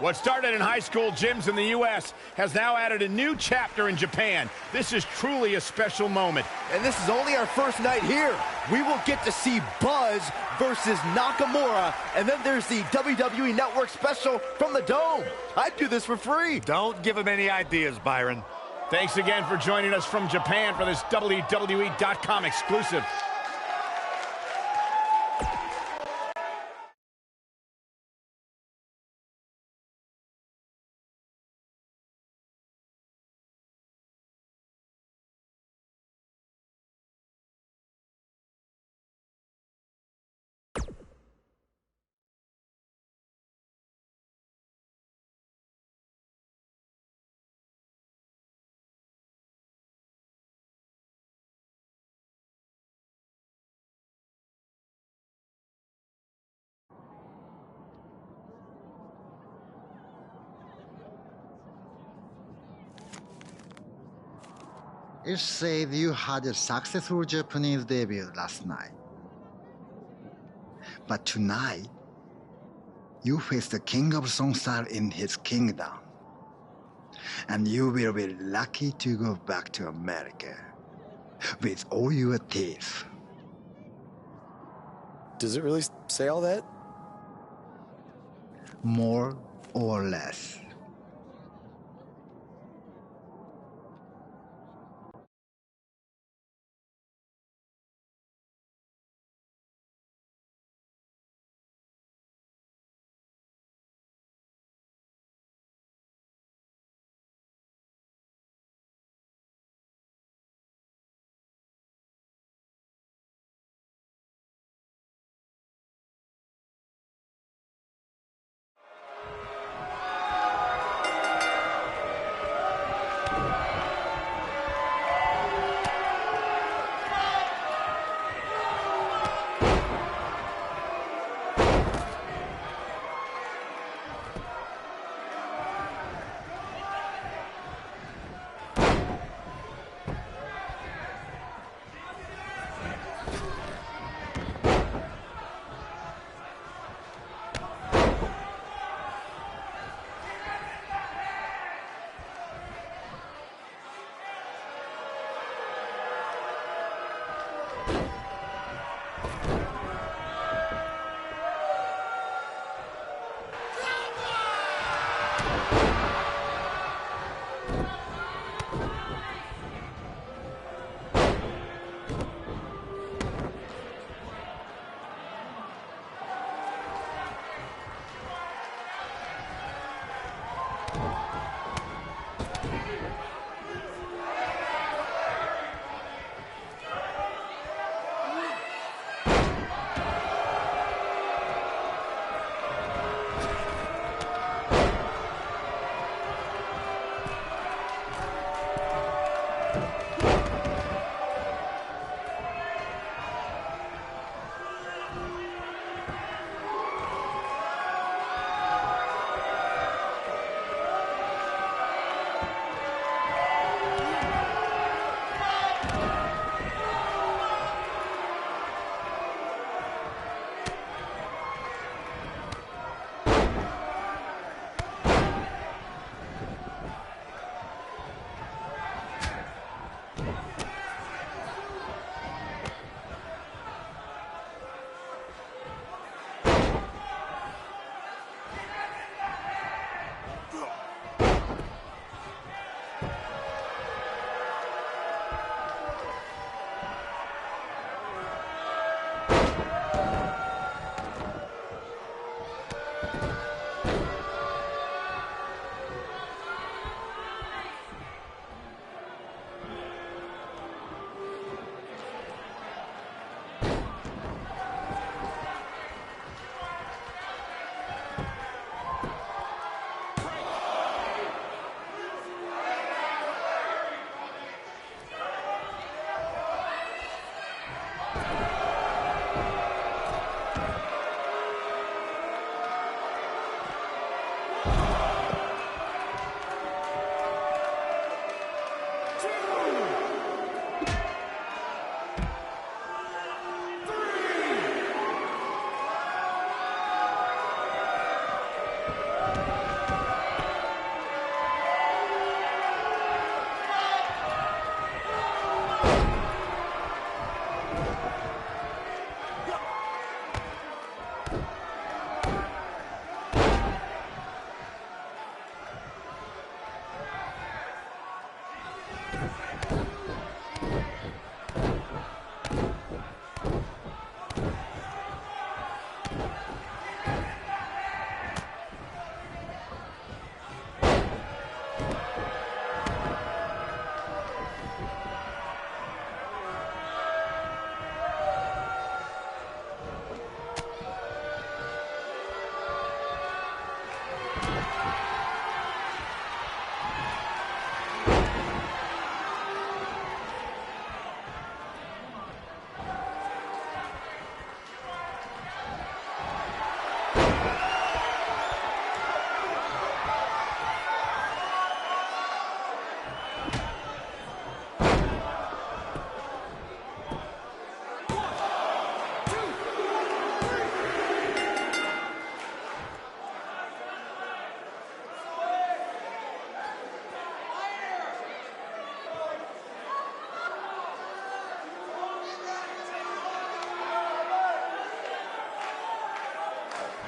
What started in high school gyms in the U.S. has now added a new chapter in Japan. This is truly a special moment. And this is only our first night here. We will get to see Buzz versus Nakamura, and then there's the WWE Network special from the Dome. I'd do this for free. Don't give him any ideas, Byron. Thanks again for joining us from Japan for this WWE.com exclusive. It said you had a successful Japanese debut last night. But tonight, you face the king of songstyle in his kingdom. And you will be lucky to go back to America with all your teeth. Does it really say all that? More or less.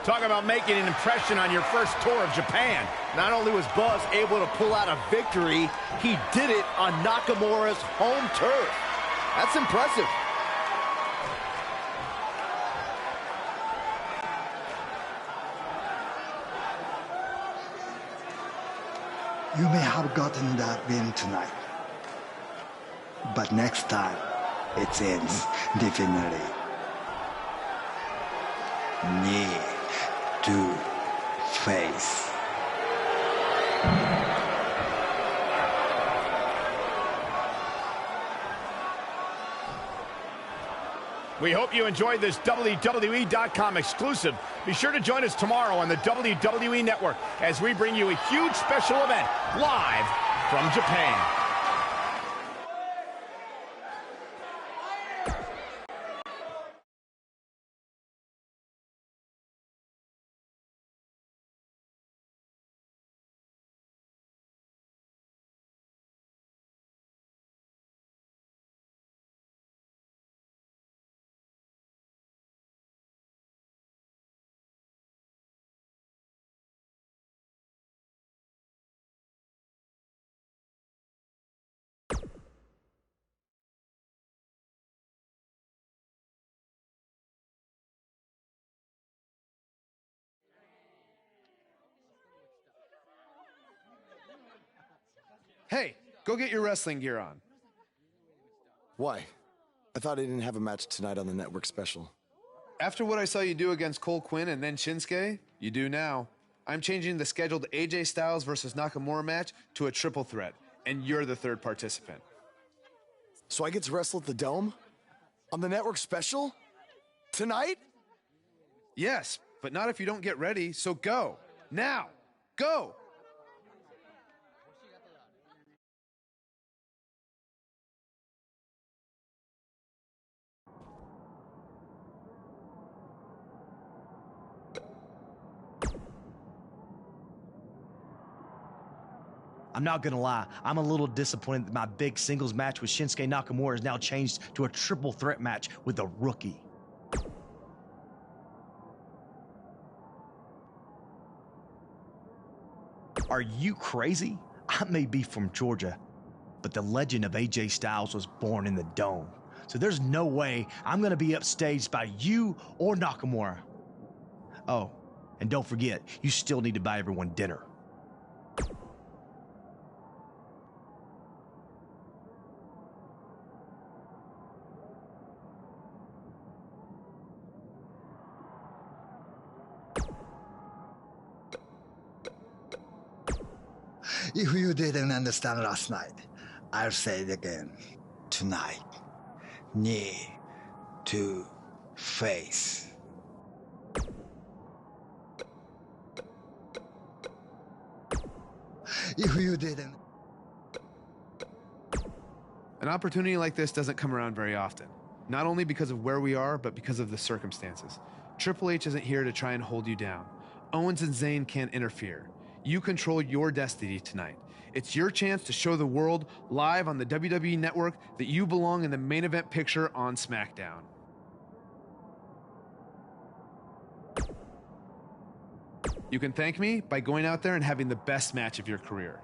Talk about making an impression on your first tour of Japan. Not only was Buzz able to pull out a victory, he did it on Nakamura's home turf. That's impressive. You may have gotten that win tonight, but next time it ends differently. Knee to face. We hope you enjoyed this WWE.com exclusive. Be sure to join us tomorrow on the WWE Network as we bring you a huge special event live from Japan. Hey, go get your wrestling gear on. Why? I thought I didn't have a match tonight on the network special. After what I saw you do against Cole Quinn and then Shinsuke, you do now. I'm changing the scheduled AJ Styles versus Nakamura match to a triple threat, and you're the third participant. So I get to wrestle at the Dome? On the network special? Tonight? Yes, but not if you don't get ready, so go. Now! Go! I'm not gonna lie, I'm a little disappointed that my big singles match with Shinsuke Nakamura is now changed to a triple threat match with a rookie. Are you crazy? I may be from Georgia, but the legend of AJ Styles was born in the Dome. So there's no way I'm gonna be upstaged by you or Nakamura. Oh, and don't forget, you still need to buy everyone dinner. If you didn't understand last night, I'll say it again. Tonight, knee to face. If you didn't... An opportunity like this doesn't come around very often. Not only because of where we are, but because of the circumstances. Triple H isn't here to try and hold you down. Owens and Zayn can't interfere. You control your destiny tonight. It's your chance to show the world live on the WWE Network that you belong in the main event picture on SmackDown. You can thank me by going out there and having the best match of your career.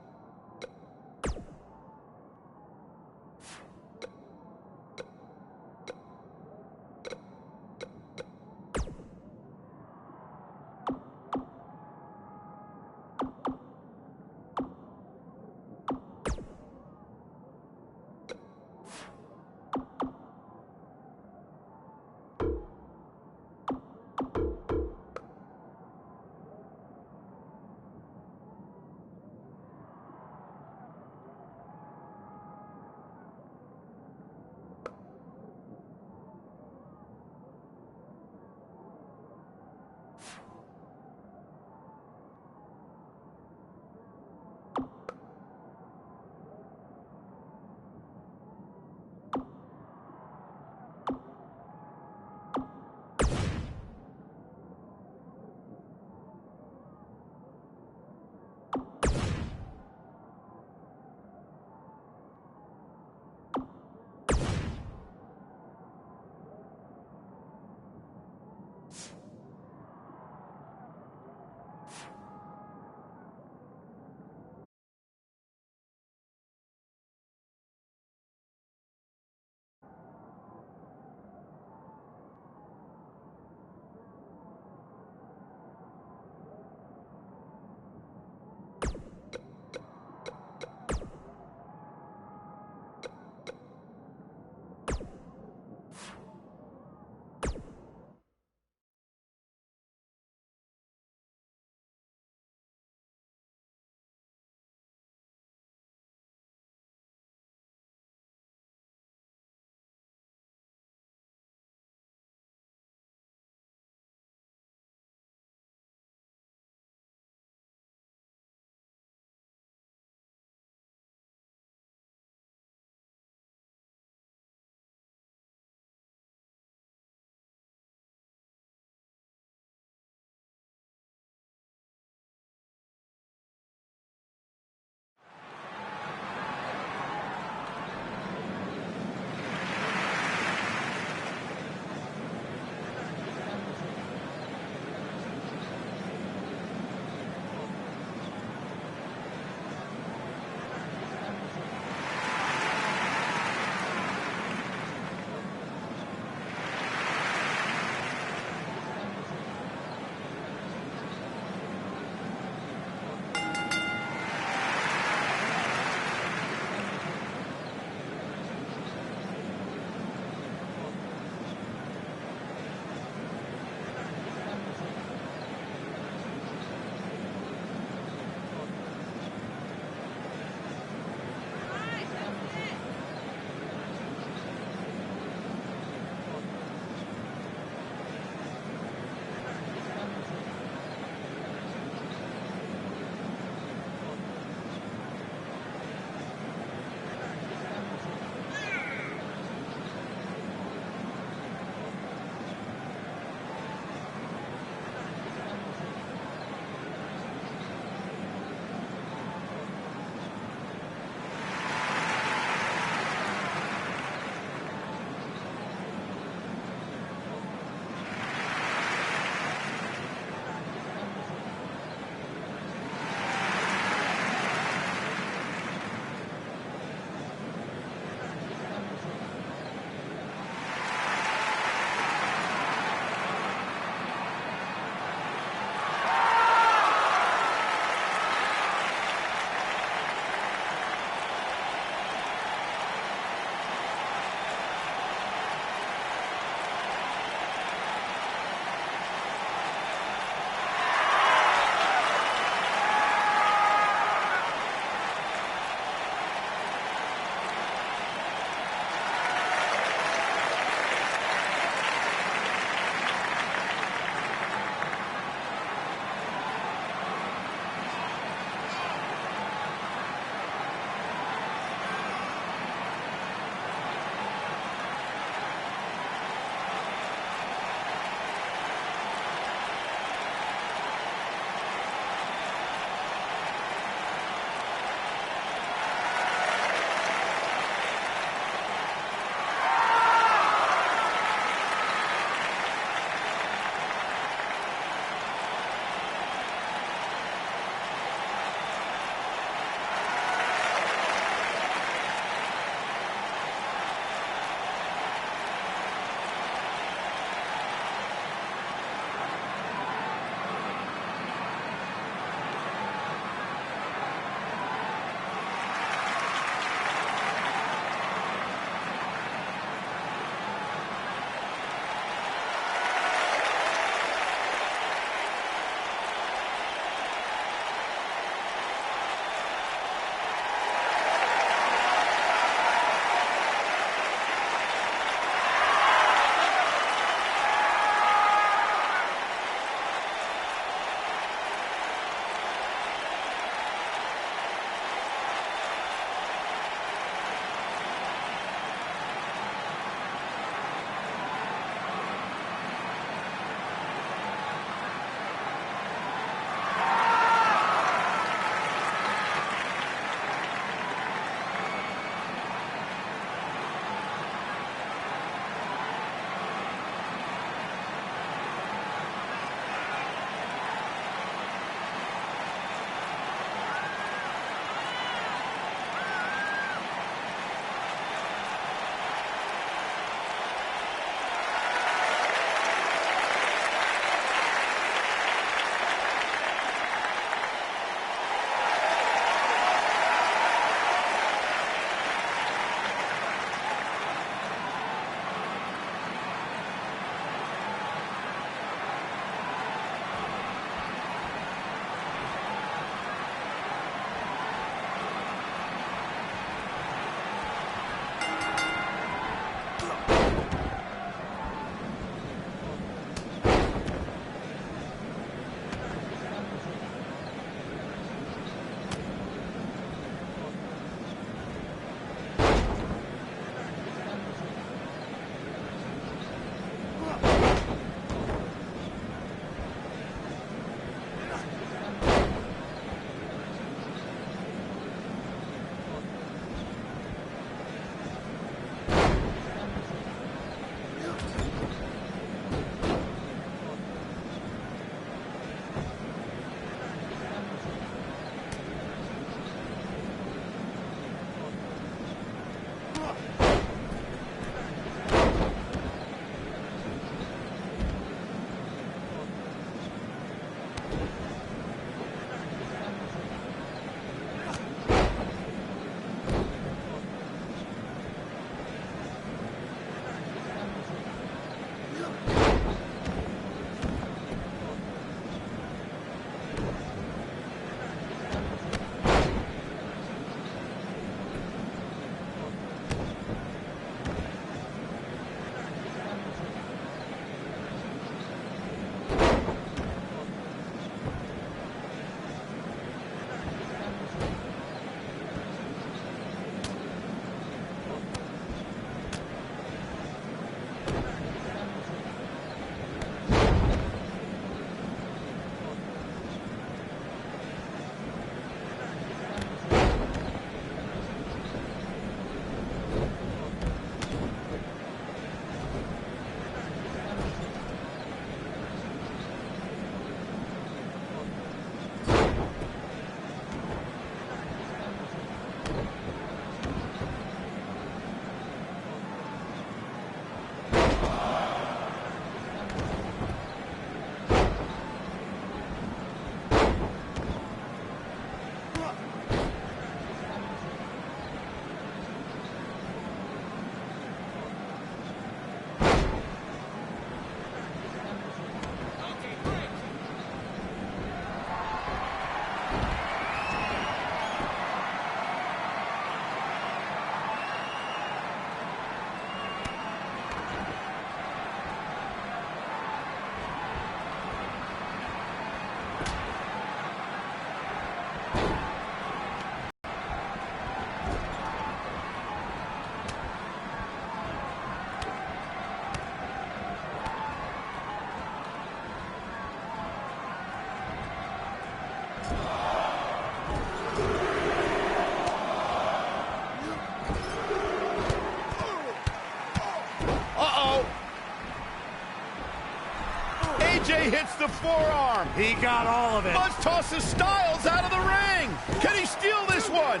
the forearm. He got all of it. Buzz tosses Styles out of the ring. Can he steal this one?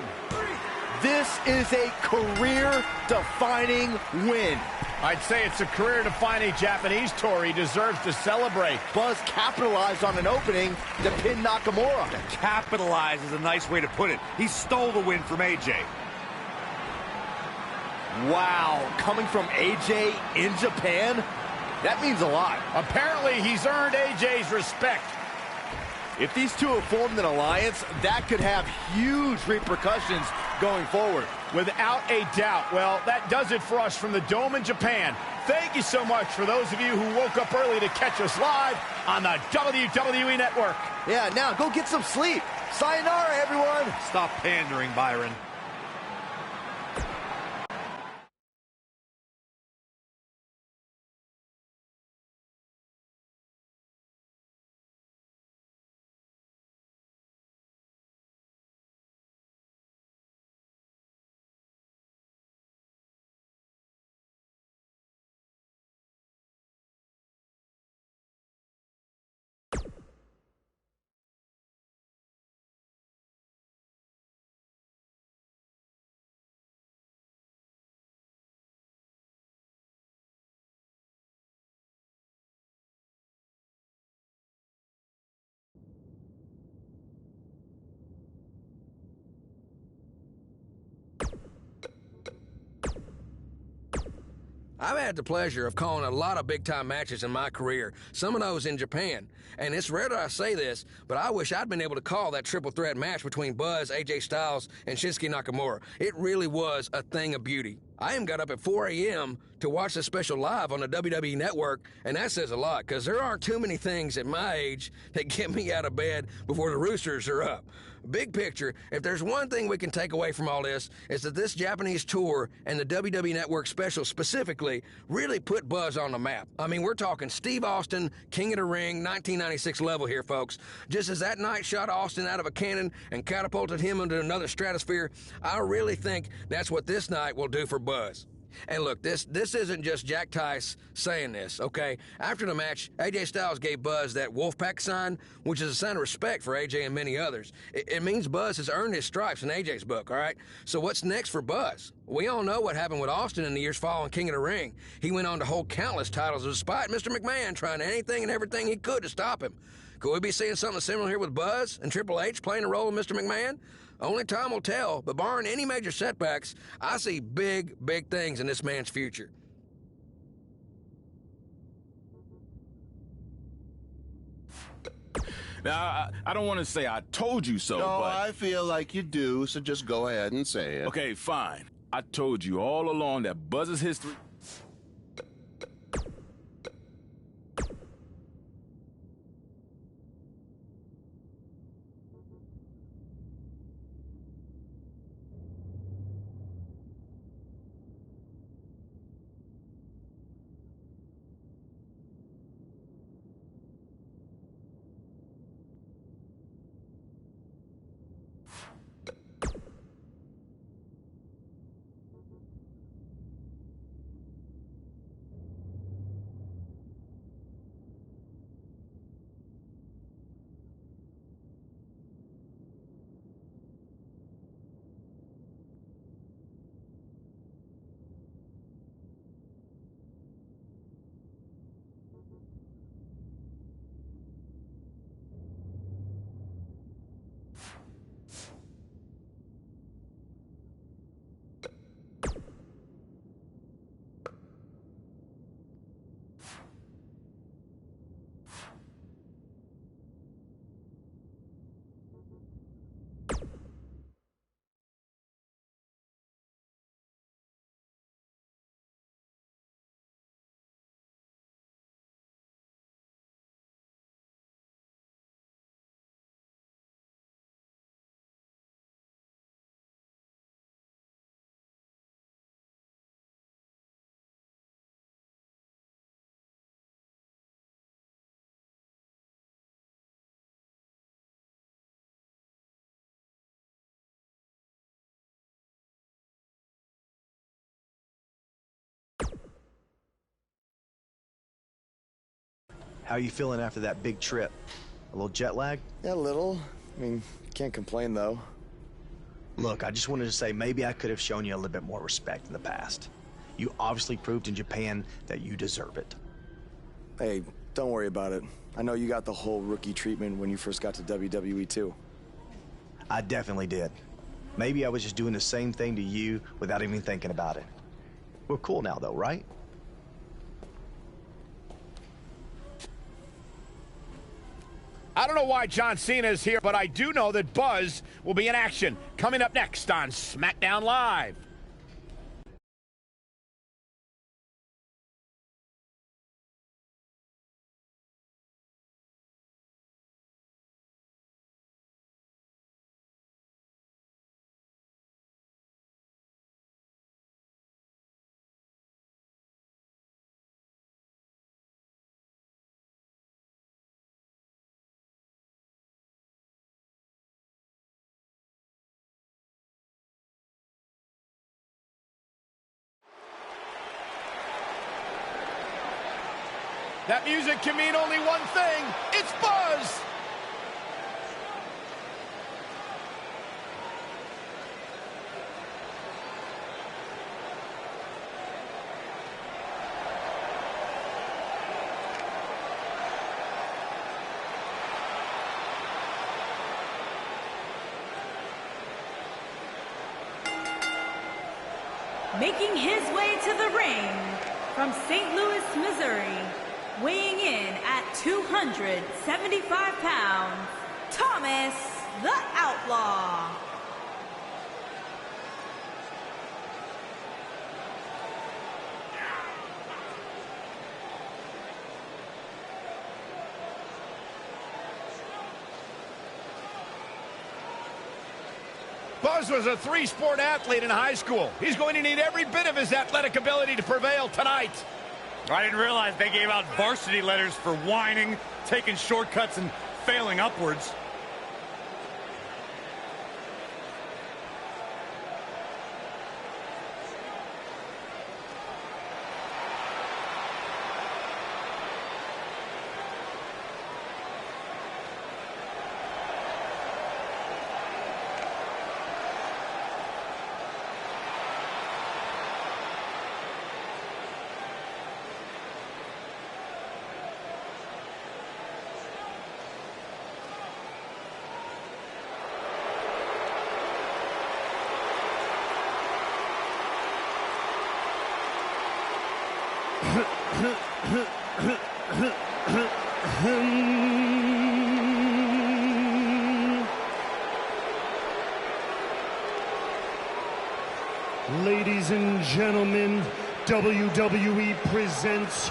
This is a career-defining win. I'd say it's a career-defining Japanese tour. He deserves to celebrate. Buzz capitalized on an opening to pin Nakamura. Capitalize is a nice way to put it. He stole the win from AJ. Wow, coming from AJ in Japan, that means a lot. Apparently, he's earned AJ's respect. If these two have formed an alliance, that could have huge repercussions going forward. Without a doubt. Well, that does it for us from the Dome in Japan. Thank you so much for those of you who woke up early to catch us live on the WWE Network. Yeah, now go get some sleep. Sayonara, everyone. Stop pandering, Byron. I've had the pleasure of calling a lot of big-time matches in my career, some of those in Japan. And it's rare that I say this, but I wish I'd been able to call that triple threat match between Buzz, AJ Styles, and Shinsuke Nakamura. It really was a thing of beauty. I even got up at 4 a.m. to watch the special live on the WWE Network, and that says a lot, because there aren't too many things at my age that get me out of bed before the roosters are up. Big picture, if there's one thing we can take away from all this, is that this Japanese tour and the WWE Network special specifically really put Buzz on the map. I mean, we're talking Steve Austin, King of the Ring, 1996 level here, folks. Just as that night shot Austin out of a cannon and catapulted him into another stratosphere, I really think that's what this night will do for Buzz. And look, this isn't just Jack Tice saying this, okay? After the match, AJ Styles gave Buzz that Wolfpack sign, which is a sign of respect for AJ and many others. It means Buzz has earned his stripes in AJ's book, all right? So what's next for Buzz? We all know what happened with Austin in the years following King of the Ring. He went on to hold countless titles despite Mr. McMahon trying anything and everything he could to stop him. Could we be seeing something similar here with Buzz and Triple H playing the role of Mr. McMahon? Only time will tell, but barring any major setbacks, I see big, big things in this man's future. Now, I don't want to say I told you so, No, but... I feel like you do, so just go ahead and say it. Okay, fine. I told you all along that Buzz's history... How are you feeling after that big trip? A little jet lag? Yeah, a little. I mean, can't complain, though. Look, I just wanted to say maybe I could have shown you a little bit more respect in the past. You obviously proved in Japan that you deserve it. Hey, don't worry about it. I know you got the whole rookie treatment when you first got to WWE, too. I definitely did. Maybe I was just doing the same thing to you without even thinking about it. We're cool now, though, right? I don't know why John Cena is here, but I do know that Buzz will be in action. Coming up next on SmackDown Live. That music can mean only one thing. It's Buzz! Making his way to the ring from St. Louis, Missouri, weighing in at 275 pounds, Thomas the Outlaw. Buzz was a three-sport athlete in high school. He's going to need every bit of his athletic ability to prevail tonight. I didn't realize they gave out varsity letters for whining, taking shortcuts, and failing upwards. Ladies and gentlemen, WWE presents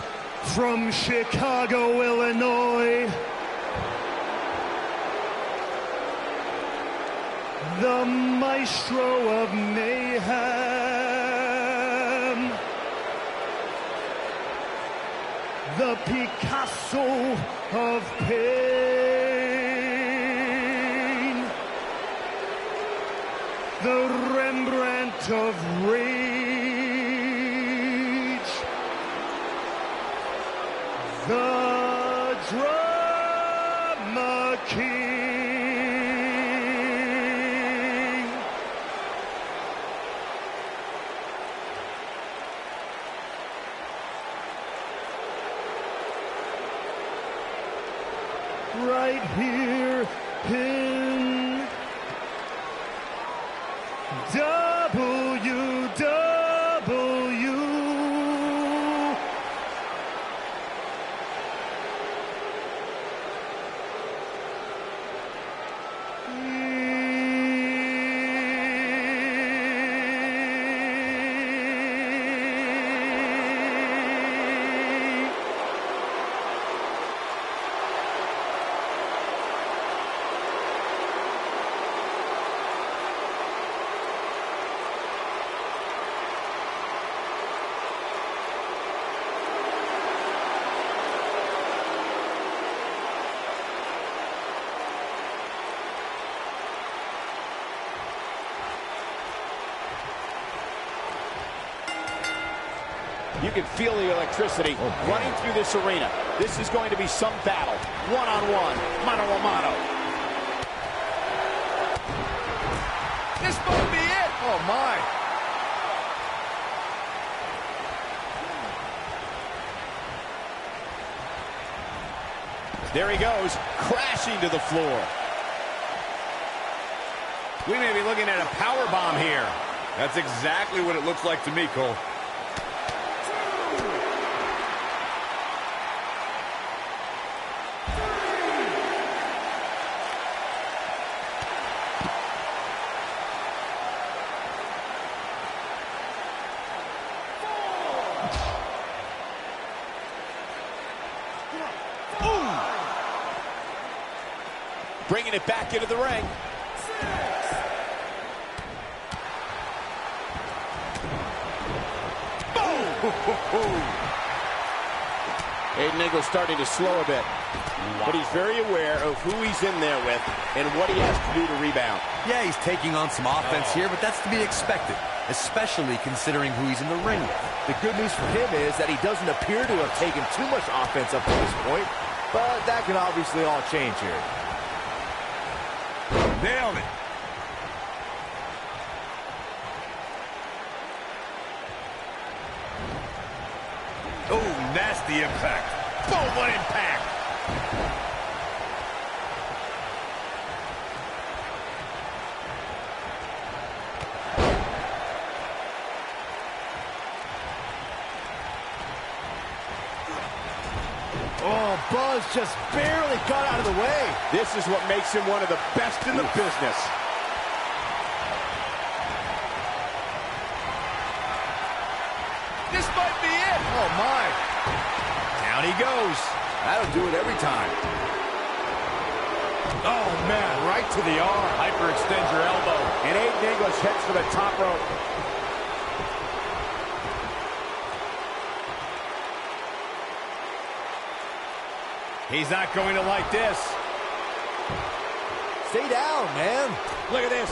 from Chicago, Illinois, the Maestro of Mayhem, the Picasso of Pain, the Rembrandt of Rage, the Drama King, right here in WW. You can feel the electricity running through this arena. This is going to be some battle. One-on-one, mano-a-mano. This might be it. Oh, my. There he goes, crashing to the floor. We may be looking at a power bomb here. That's exactly what it looks like to me, Cole. Bringing it back into the ring. Aiden English starting to slow a bit. But he's very aware of who he's in there with and what he has to do to rebound. Yeah, he's taking on some offense here, but that's to be expected, especially considering who he's in the ring with. The good news for him is that he doesn't appear to have taken too much offense up to this point, but that can obviously all change here. Nailed it. Oh, nasty impact. Boom, what impact. Oh, Buzz just barely got out of the way. This is what makes him one of the best in the business. This might be it. Oh, my. Down he goes. That'll do it every time. Oh, man, right to the arm. Hyperextend your elbow. And Aiden English heads for the top rope. He's not going to like this. Stay down, man. Look at this.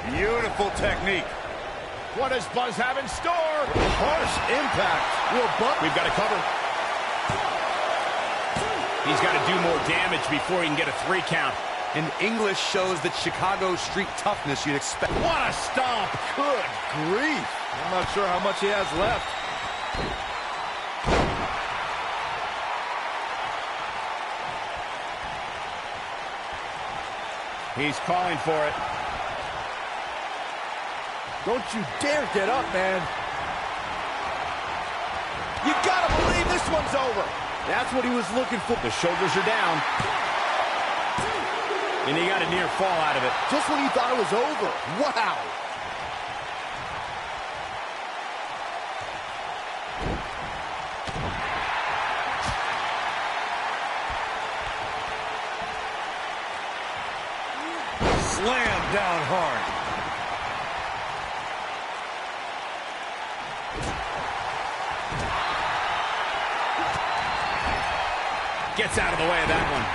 Beautiful technique. What does Buzz have in store? Harsh impact. We've got to cover. He's got to do more damage before he can get a 3 count. And English shows that Chicago street toughness you'd expect. What a stomp! Good grief. I'm not sure how much he has left. He's calling for it. Don't you dare get up, man. You gotta believe this one's over. That's what he was looking for. The shoulders are down. And he got a near fall out of it. Just when you thought it was over. Wow. Slam down hard. Gets out of the way of that one.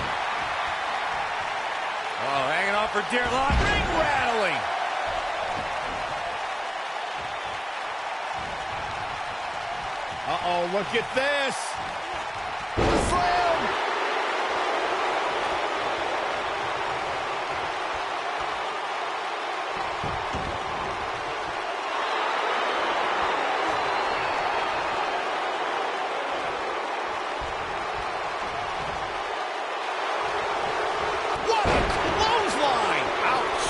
Oh, hanging on for dear life. Ring rattling. Uh-oh, look at this. Slam! What a clothesline. Ouch.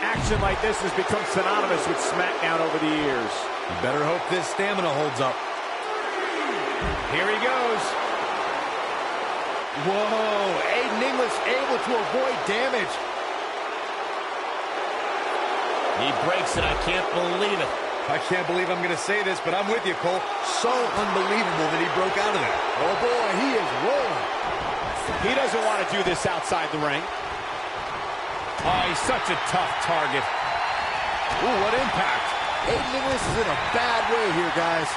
Action like this has become synonymous with SmackDown over the years. You better hope this stamina holds up. Here he goes. Whoa, Aiden English able to avoid damage. He breaks it. I can't believe it. I can't believe I'm going to say this, but I'm with you, Cole. So unbelievable that he broke out of that. Oh, boy, he is rolling. He doesn't want to do this outside the ring. Oh, he's such a tough target. Ooh, what impact. Aiden English is in a bad way here, guys.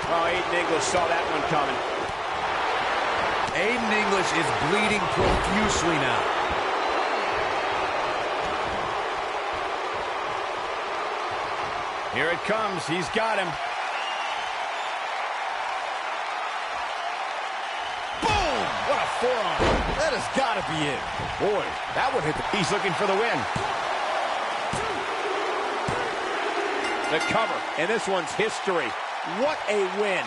Oh, Aiden English saw that one coming. Aiden English is bleeding profusely now. Here it comes. He's got him. Boom! What a forearm. That has got to be it. Boy, that would hit the... He's looking for the win. The cover, and this one's history. What a win.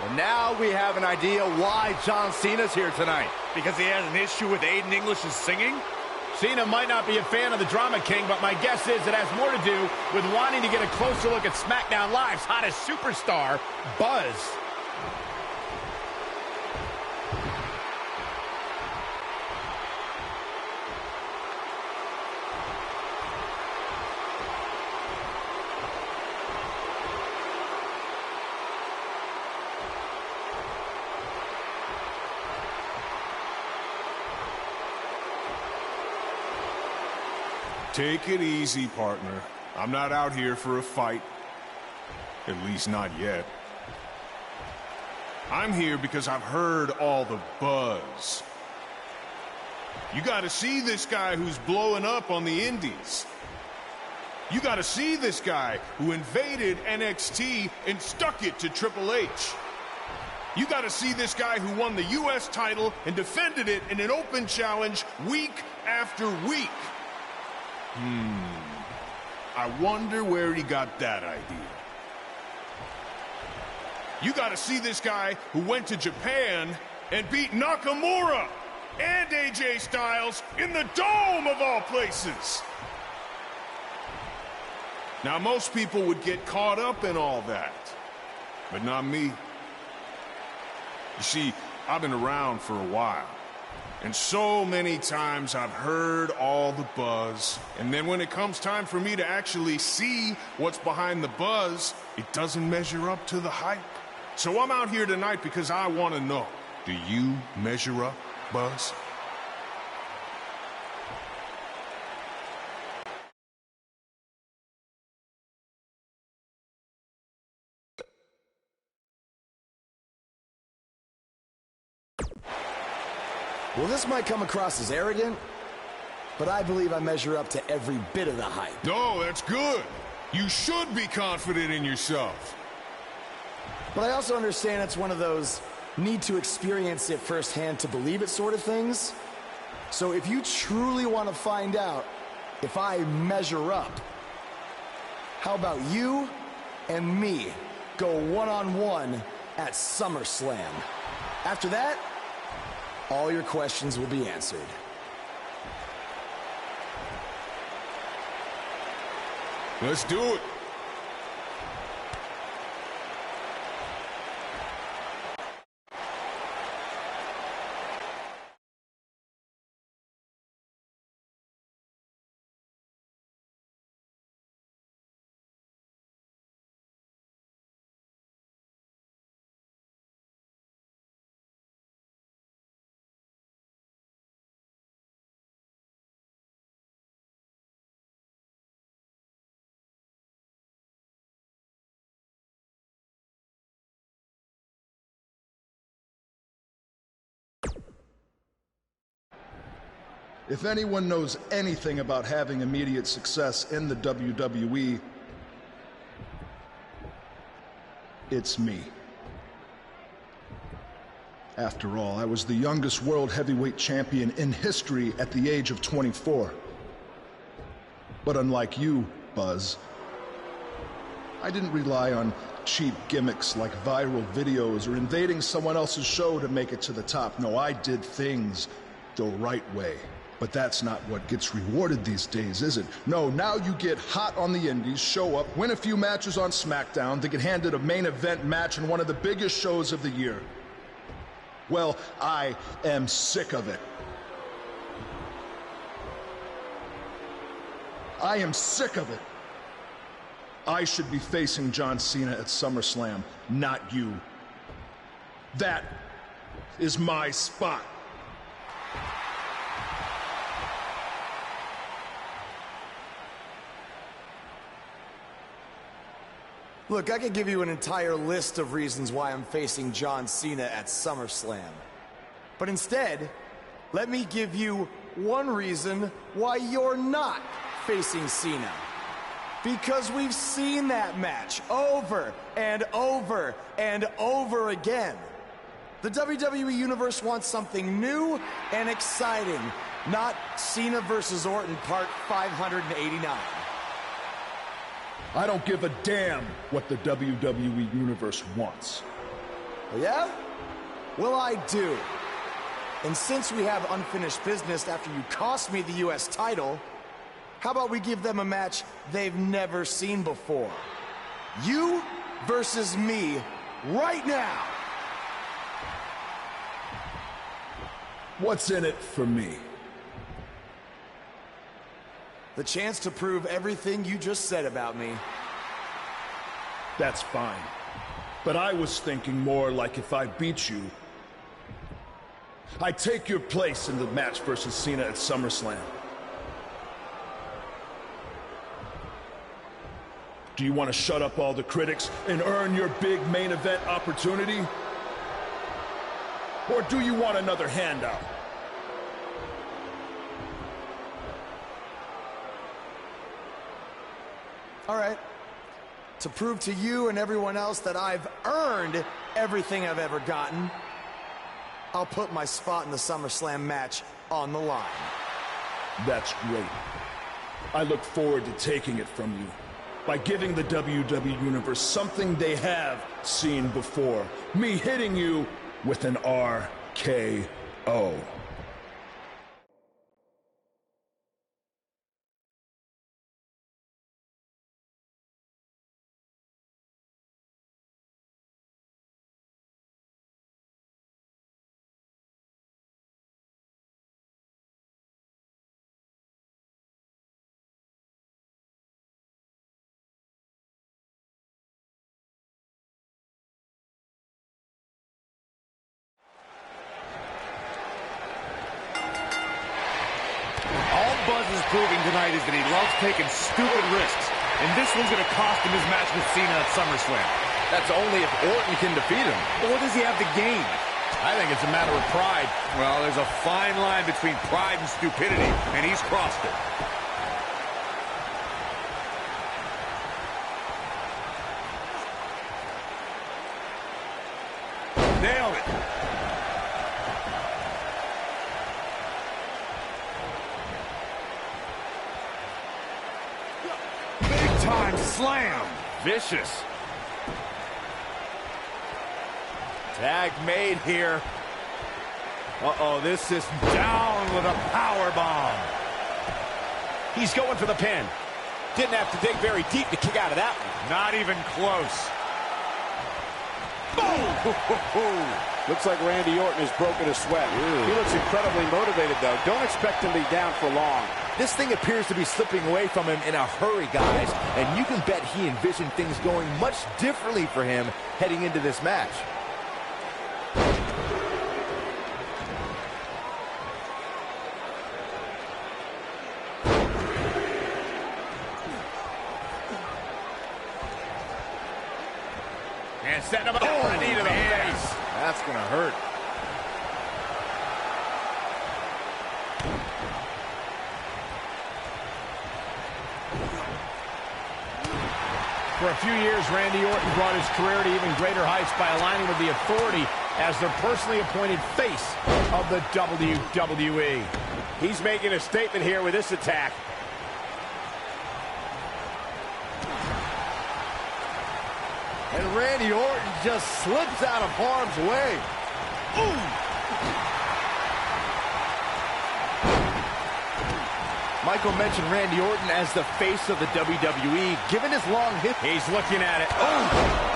And now we have an idea why John Cena's here tonight. Because he has an issue with Aiden English's singing? Cena might not be a fan of the Drama King, but my guess is it has more to do with wanting to get a closer look at SmackDown Live's hottest superstar, Buzz. Take it easy, partner. I'm not out here for a fight. At least not yet. I'm here because I've heard all the buzz. You gotta see this guy who's blowing up on the indies. You gotta see this guy who invaded NXT and stuck it to Triple H. You gotta see this guy who won the US title and defended it in an open challenge week after week. I wonder where he got that idea. You gotta see this guy who went to Japan and beat Nakamura and AJ Styles in the Dome of all places. Now, most people would get caught up in all that, but not me. You see, I've been around for a while. And so many times I've heard all the buzz, and then when it comes time for me to actually see what's behind the buzz, it doesn't measure up to the hype. So I'm out here tonight because I want to know, do you measure up, Buzz? Well, this might come across as arrogant, but I believe I measure up to every bit of the hype. No, that's good. You should be confident in yourself. But I also understand it's one of those need to experience it firsthand to believe it sort of things. So if you truly want to find out if I measure up, how about you and me go one-on-one at SummerSlam? After that, all your questions will be answered. Let's do it. If anyone knows anything about having immediate success in the WWE, it's me. After all, I was the youngest world heavyweight champion in history at the age of 24. But unlike you, Buzz, I didn't rely on cheap gimmicks like viral videos or invading someone else's show to make it to the top. No, I did things the right way. But that's not what gets rewarded these days, is it? No, now you get hot on the indies, show up, win a few matches on SmackDown, then get handed a main event match in one of the biggest shows of the year. Well, I am sick of it. I am sick of it. I should be facing John Cena at SummerSlam, not you. That is my spot. Look, I could give you an entire list of reasons why I'm facing John Cena at SummerSlam. But instead, let me give you one reason why you're not facing Cena. Because we've seen that match over and over and over again. The WWE Universe wants something new and exciting, not Cena versus Orton Part 589. I don't give a damn what the WWE Universe wants. Oh, yeah? Well, I do. And since we have unfinished business after you cost me the U.S. title, how about we give them a match they've never seen before? You versus me right now. What's in it for me? The chance to prove everything you just said about me. That's fine. But I was thinking more like if I beat you, I take your place in the match versus Cena at SummerSlam. Do you want to shut up all the critics and earn your big main event opportunity? Or do you want another handout? All right. To prove to you and everyone else that I've earned everything I've ever gotten, I'll put my spot in the SummerSlam match on the line. That's great. I look forward to taking it from you by giving the WWE Universe something they have seen before. Me hitting you with an RKO. Buzz is proving tonight is that he loves taking stupid risks, and this one's going to cost him his match with Cena at SummerSlam. That's only if Orton can defeat him. But what does he have to gain? I think it's a matter of pride. Well, there's a fine line between pride and stupidity, and he's crossed it. Nailed it. Time slam. Vicious. Tag made here. Uh-oh, this is down with a power bomb. He's going for the pin. Didn't have to dig very deep to kick out of that one. Not even close. Boom! Looks like Randy Orton has broken a sweat. He looks incredibly motivated, though. Don't expect him to be down for long. This thing appears to be slipping away from him in a hurry, guys. And you can bet he envisioned things going much differently for him heading into this match. And setting him up for a knee to the face. That's going to hurt. For a few years, Randy Orton brought his career to even greater heights by aligning with the Authority as their personally appointed face of the WWE. He's making a statement here with this attack. And Randy Orton just slips out of harm's way. Ooh! Michael mentioned Randy Orton as the face of the WWE. Given his long history... He's looking at it. Oh!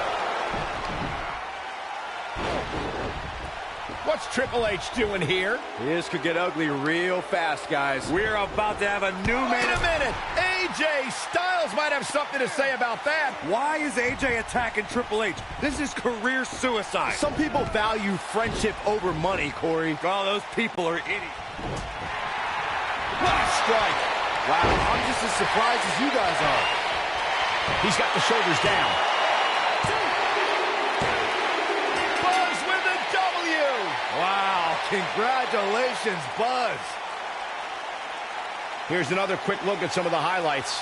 What's Triple H doing here? This could get ugly real fast, guys. We're about to have a new man. Wait a minute! AJ Styles might have something to say about that. Why is AJ attacking Triple H? This is career suicide. Some people value friendship over money, Corey. Well, those people are idiots. What a strike! Wow, I'm just as surprised as you guys are. He's got the shoulders down. Buzz with the W! Wow, congratulations, Buzz. Here's another quick look at some of the highlights.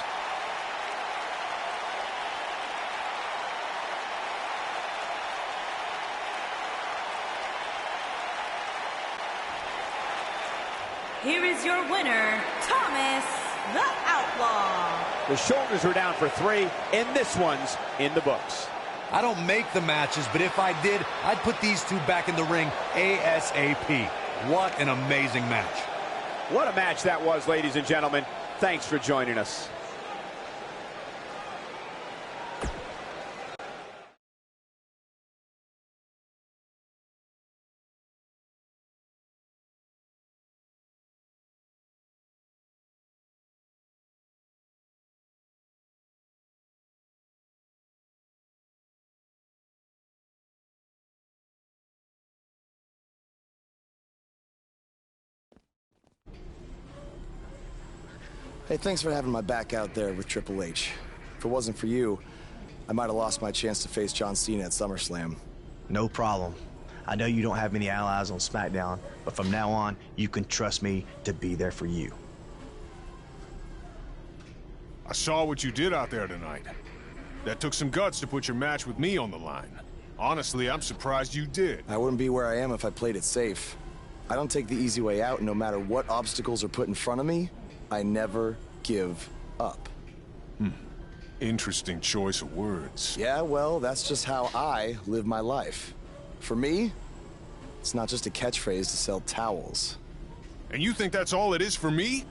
Here is your winner, Thomas the Outlaw. The shoulders were down for 3, and this one's in the books. I don't make the matches, but if I did, I'd put these two back in the ring ASAP. What an amazing match. What a match that was, ladies and gentlemen. Thanks for joining us. Hey, thanks for having my back out there with Triple H. If it wasn't for you, I might have lost my chance to face John Cena at SummerSlam. No problem. I know you don't have many allies on SmackDown, but from now on, you can trust me to be there for you. I saw what you did out there tonight. That took some guts to put your match with me on the line. Honestly, I'm surprised you did. I wouldn't be where I am if I played it safe. I don't take the easy way out, no matter what obstacles are put in front of me. I never give up. Interesting choice of words. Yeah, well, that's just how I live my life. For me, it's not just a catchphrase to sell towels. And you think that's all it is for me?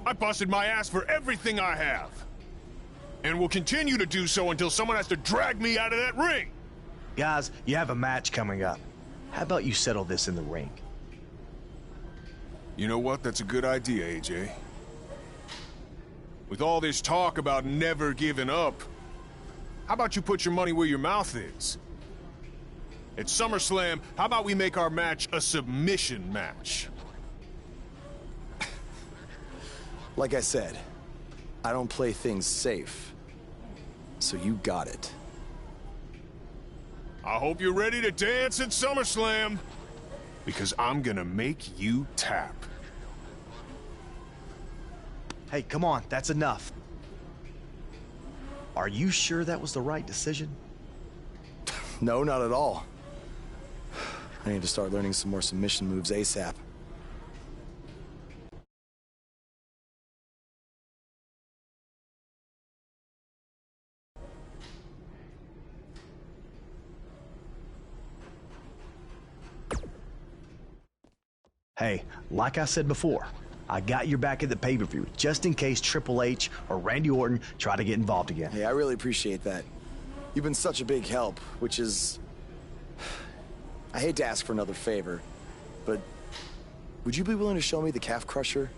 I busted my ass for everything I have. And will continue to do so until someone has to drag me out of that ring. Guys, you have a match coming up. How about you settle this in the ring? You know what? That's a good idea, AJ. With all this talk about never giving up, how about you put your money where your mouth is? At SummerSlam, how about we make our match a submission match? Like I said, I don't play things safe. So you got it. I hope you're ready to dance at SummerSlam, because I'm gonna make you tap. Hey, come on, that's enough. Are you sure that was the right decision? No, not at all. I need to start learning some more submission moves ASAP. Hey, like I said before, I got your back at the pay-per-view, just in case Triple H or Randy Orton try to get involved again. Hey, I really appreciate that. You've been such a big help, which is... I hate to ask for another favor, but would you be willing to show me the calf crusher?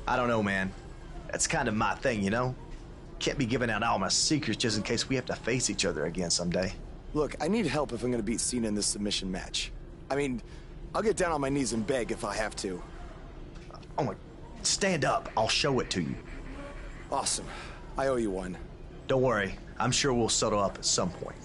I don't know, man. That's kind of my thing, you know? Can't be giving out all my secrets just in case we have to face each other again someday. Look, I need help if I'm gonna beat Cena in this submission match. I mean, I'll get down on my knees and beg if I have to. Oh my... Stand up. I'll show it to you. Awesome. I owe you one. Don't worry. I'm sure we'll settle up at some point.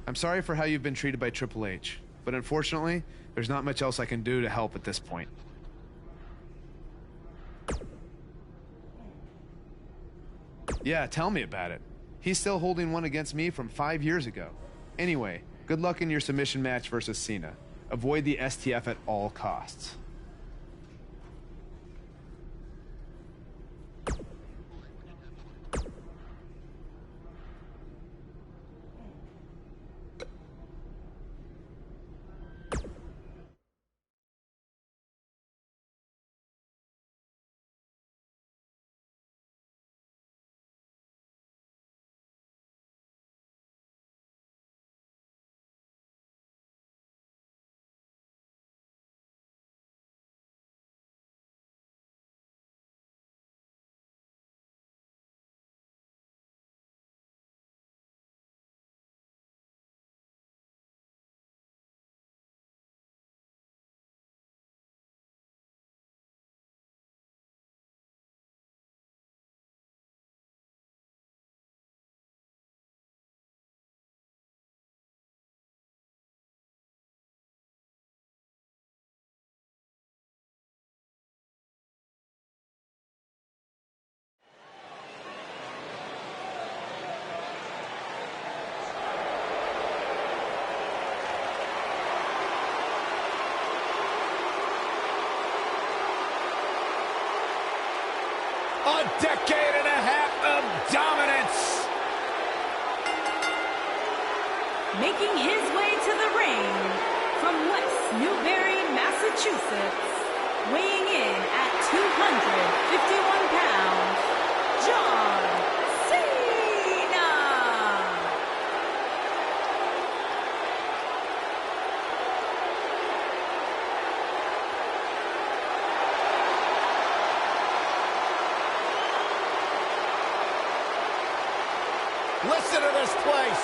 I'm sorry for how you've been treated by Triple H, but unfortunately, there's not much else I can do to help at this point. Yeah, tell me about it. He's still holding one against me from 5 years ago. Anyway, good luck in your submission match versus Cena. Avoid the STF at all costs. A decade and a half of dominance. Making his way to the ring from West Newbury, Massachusetts, weighing in at 251 pounds, John Cena. Listen to this place.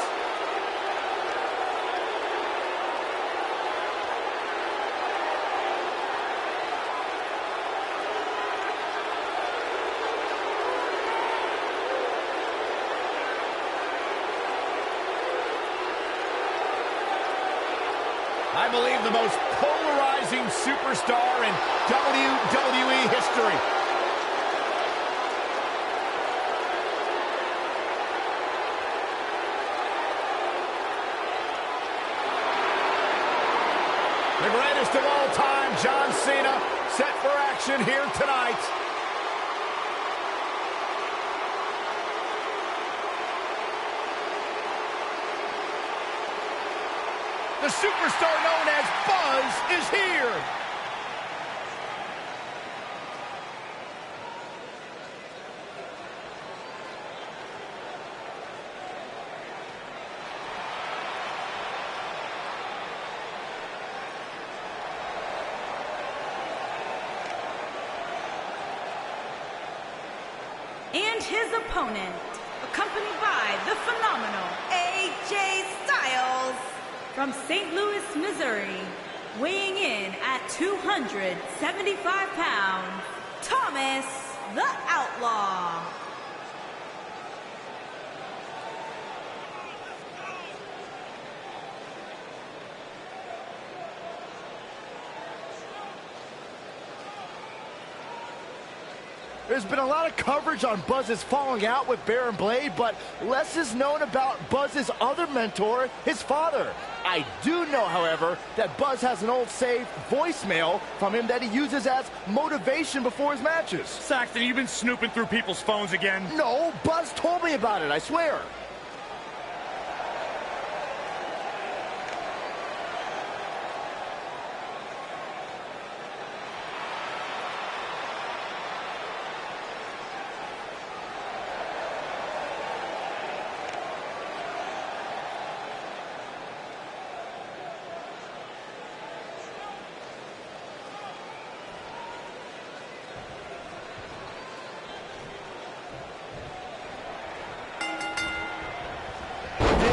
I believe the most polarizing superstar in WWE history. The greatest of all time, John Cena, set for action here tonight. The superstar known as Buzz is here. And his opponent, accompanied by the phenomenal AJ Styles from St. Louis, Missouri, weighing in at 275 pounds, Thomas the Outlaw. There's been a lot of coverage on Buzz's falling out with Baron Blade, but less is known about Buzz's other mentor, his father. I do know, however, that Buzz has an old saved voicemail from him that he uses as motivation before his matches. Saxton, you've been snooping through people's phones again? No, Buzz told me about it, I swear.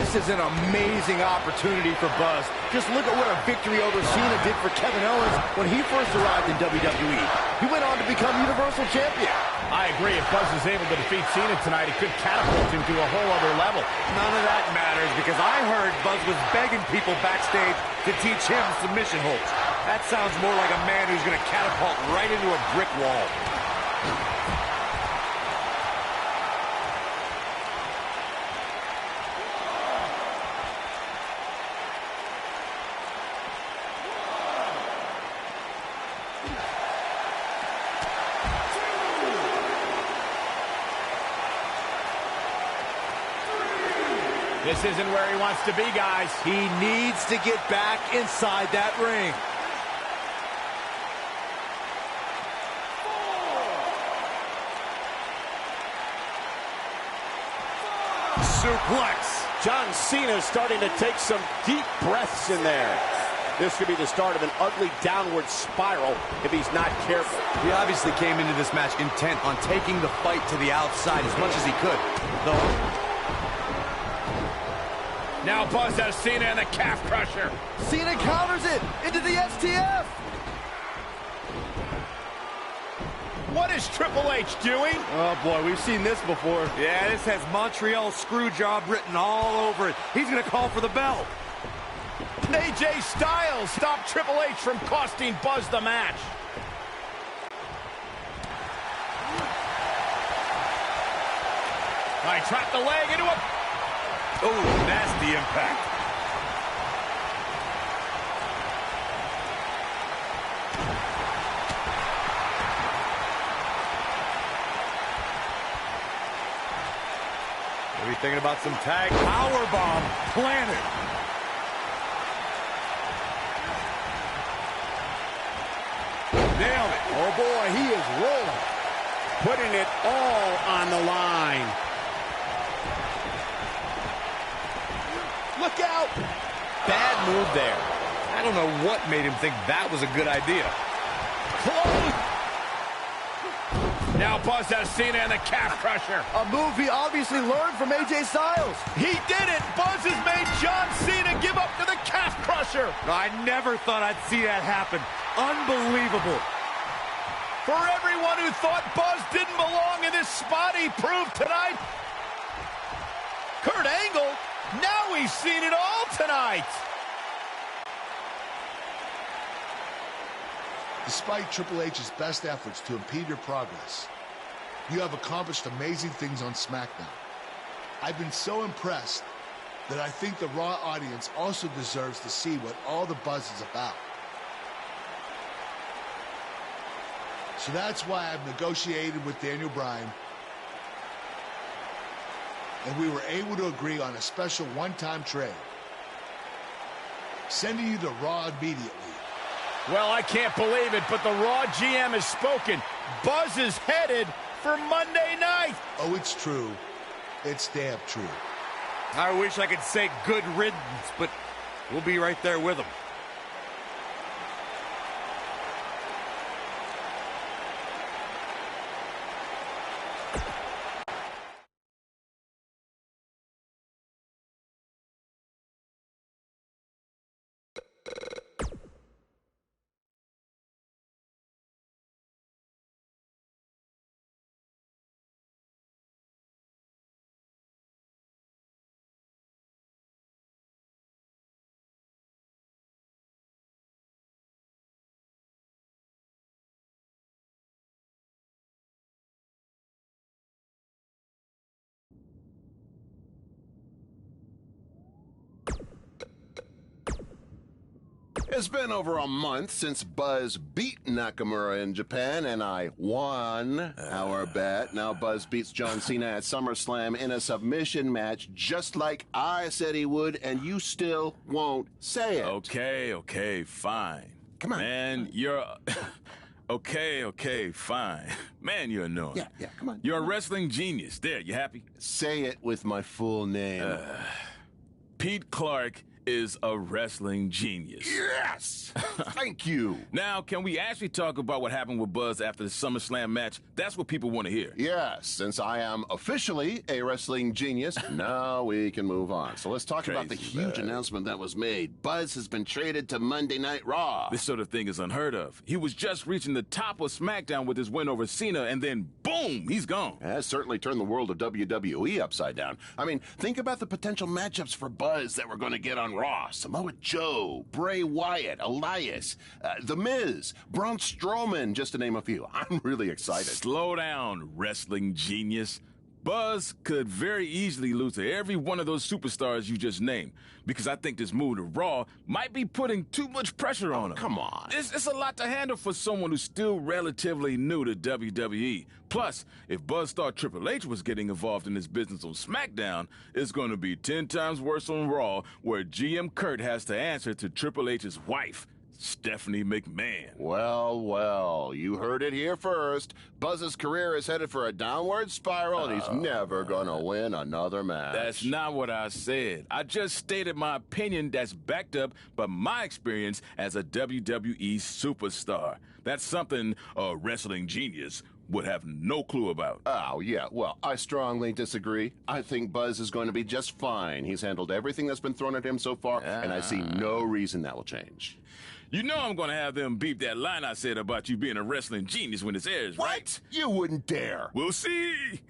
This is an amazing opportunity for Buzz. Just look at what a victory over Cena did for Kevin Owens when he first arrived in WWE. He went on to become Universal Champion. I agree. If Buzz is able to defeat Cena tonight, it could catapult him to a whole other level. None of that matters because I heard Buzz was begging people backstage to teach him submission holds. That sounds more like a man who's going to catapult right into a brick wall. This isn't where he wants to be, guys. He needs to get back inside that ring. Suplex. John Cena starting to take some deep breaths in there. This could be the start of an ugly downward spiral if he's not careful. He obviously came into this match intent on taking the fight to the outside as much as he could. Now Buzz has Cena in the calf crusher. Cena counters it into the STF. What is Triple H doing? Oh, boy, we've seen this before. Yeah, this has Montreal Screwjob written all over it. He's going to call for the bell. AJ Styles stopped Triple H from costing Buzz the match. I trapped the leg into a... Oh, nasty impact. What are you thinking about some tag powerbomb planted? Nailed it. Oh, boy, he is rolling. Putting it all on the line. Look out! Bad move there. I don't know what made him think that was a good idea. Close! Now Buzz has Cena in the calf crusher. A move he obviously learned from AJ Styles. He did it! Buzz has made John Cena give up to the calf crusher. I never thought I'd see that happen. Unbelievable. For everyone who thought Buzz didn't belong in this spot, he proved tonight. Kurt Angle, now he's seen it all tonight. Despite Triple H's best efforts to impede your progress, you have accomplished amazing things on SmackDown. I've been so impressed that I think the Raw audience also deserves to see what all the buzz is about. So that's why I've negotiated with Daniel Bryan, and we were able to agree on a special one-time trade, sending you to Raw immediately. Well, I can't believe it, but the Raw GM has spoken. Buzz is headed for Monday night. Oh, it's true. It's damn true. I wish I could say good riddance, but we'll be right there with him. It's been over a month since Buzz beat Nakamura in Japan, and I won our bet. Now Buzz beats John Cena at SummerSlam in a submission match, just like I said he would, and you still won't say it. Okay, fine. Come on. Man, you're... Okay, fine. Man, you're annoying. Yeah, come on. You're a wrestling genius. There, you happy? Say it with my full name. Pete Clark is a wrestling genius. Yes! Thank you. Now, can we actually talk about what happened with Buzz after the SummerSlam match? That's what people want to hear. Yes, since I am officially a wrestling genius, now we can move on. So let's talk about the huge announcement that was made. Buzz has been traded to Monday Night Raw. This sort of thing is unheard of. He was just reaching the top of SmackDown with his win over Cena, and then boom! boom, he's gone. It has certainly turned the world of WWE upside down. I mean, think about the potential matchups for Buzz that we're going to get on Raw. Samoa Joe, Bray Wyatt, Elias, The Miz, Braun Strowman, just to name a few. I'm really excited. Slow down, wrestling genius. Buzz could very easily lose to every one of those superstars you just named, because I think this move to Raw might be putting too much pressure on him. Come on. It's a lot to handle for someone who's still relatively new to WWE. Plus, if Buzz thought Triple H was getting involved in this business on SmackDown, it's going to be 10 times worse on Raw, where GM Kurt has to answer to Triple H's wife, Stephanie McMahon. Well, well, you heard it here first. Buzz's career is headed for a downward spiral, and he's never gonna win another match. That's not what I said. I just stated my opinion that's backed up by my experience as a WWE superstar. That's something a wrestling genius would have no clue about. Oh, yeah, well, I strongly disagree. I think Buzz is going to be just fine. He's handled everything that's been thrown at him so far, and I see no reason that will change. You know I'm going to have them beep that line I said about you being a wrestling genius when it airs, What? right? You wouldn't dare. We'll see.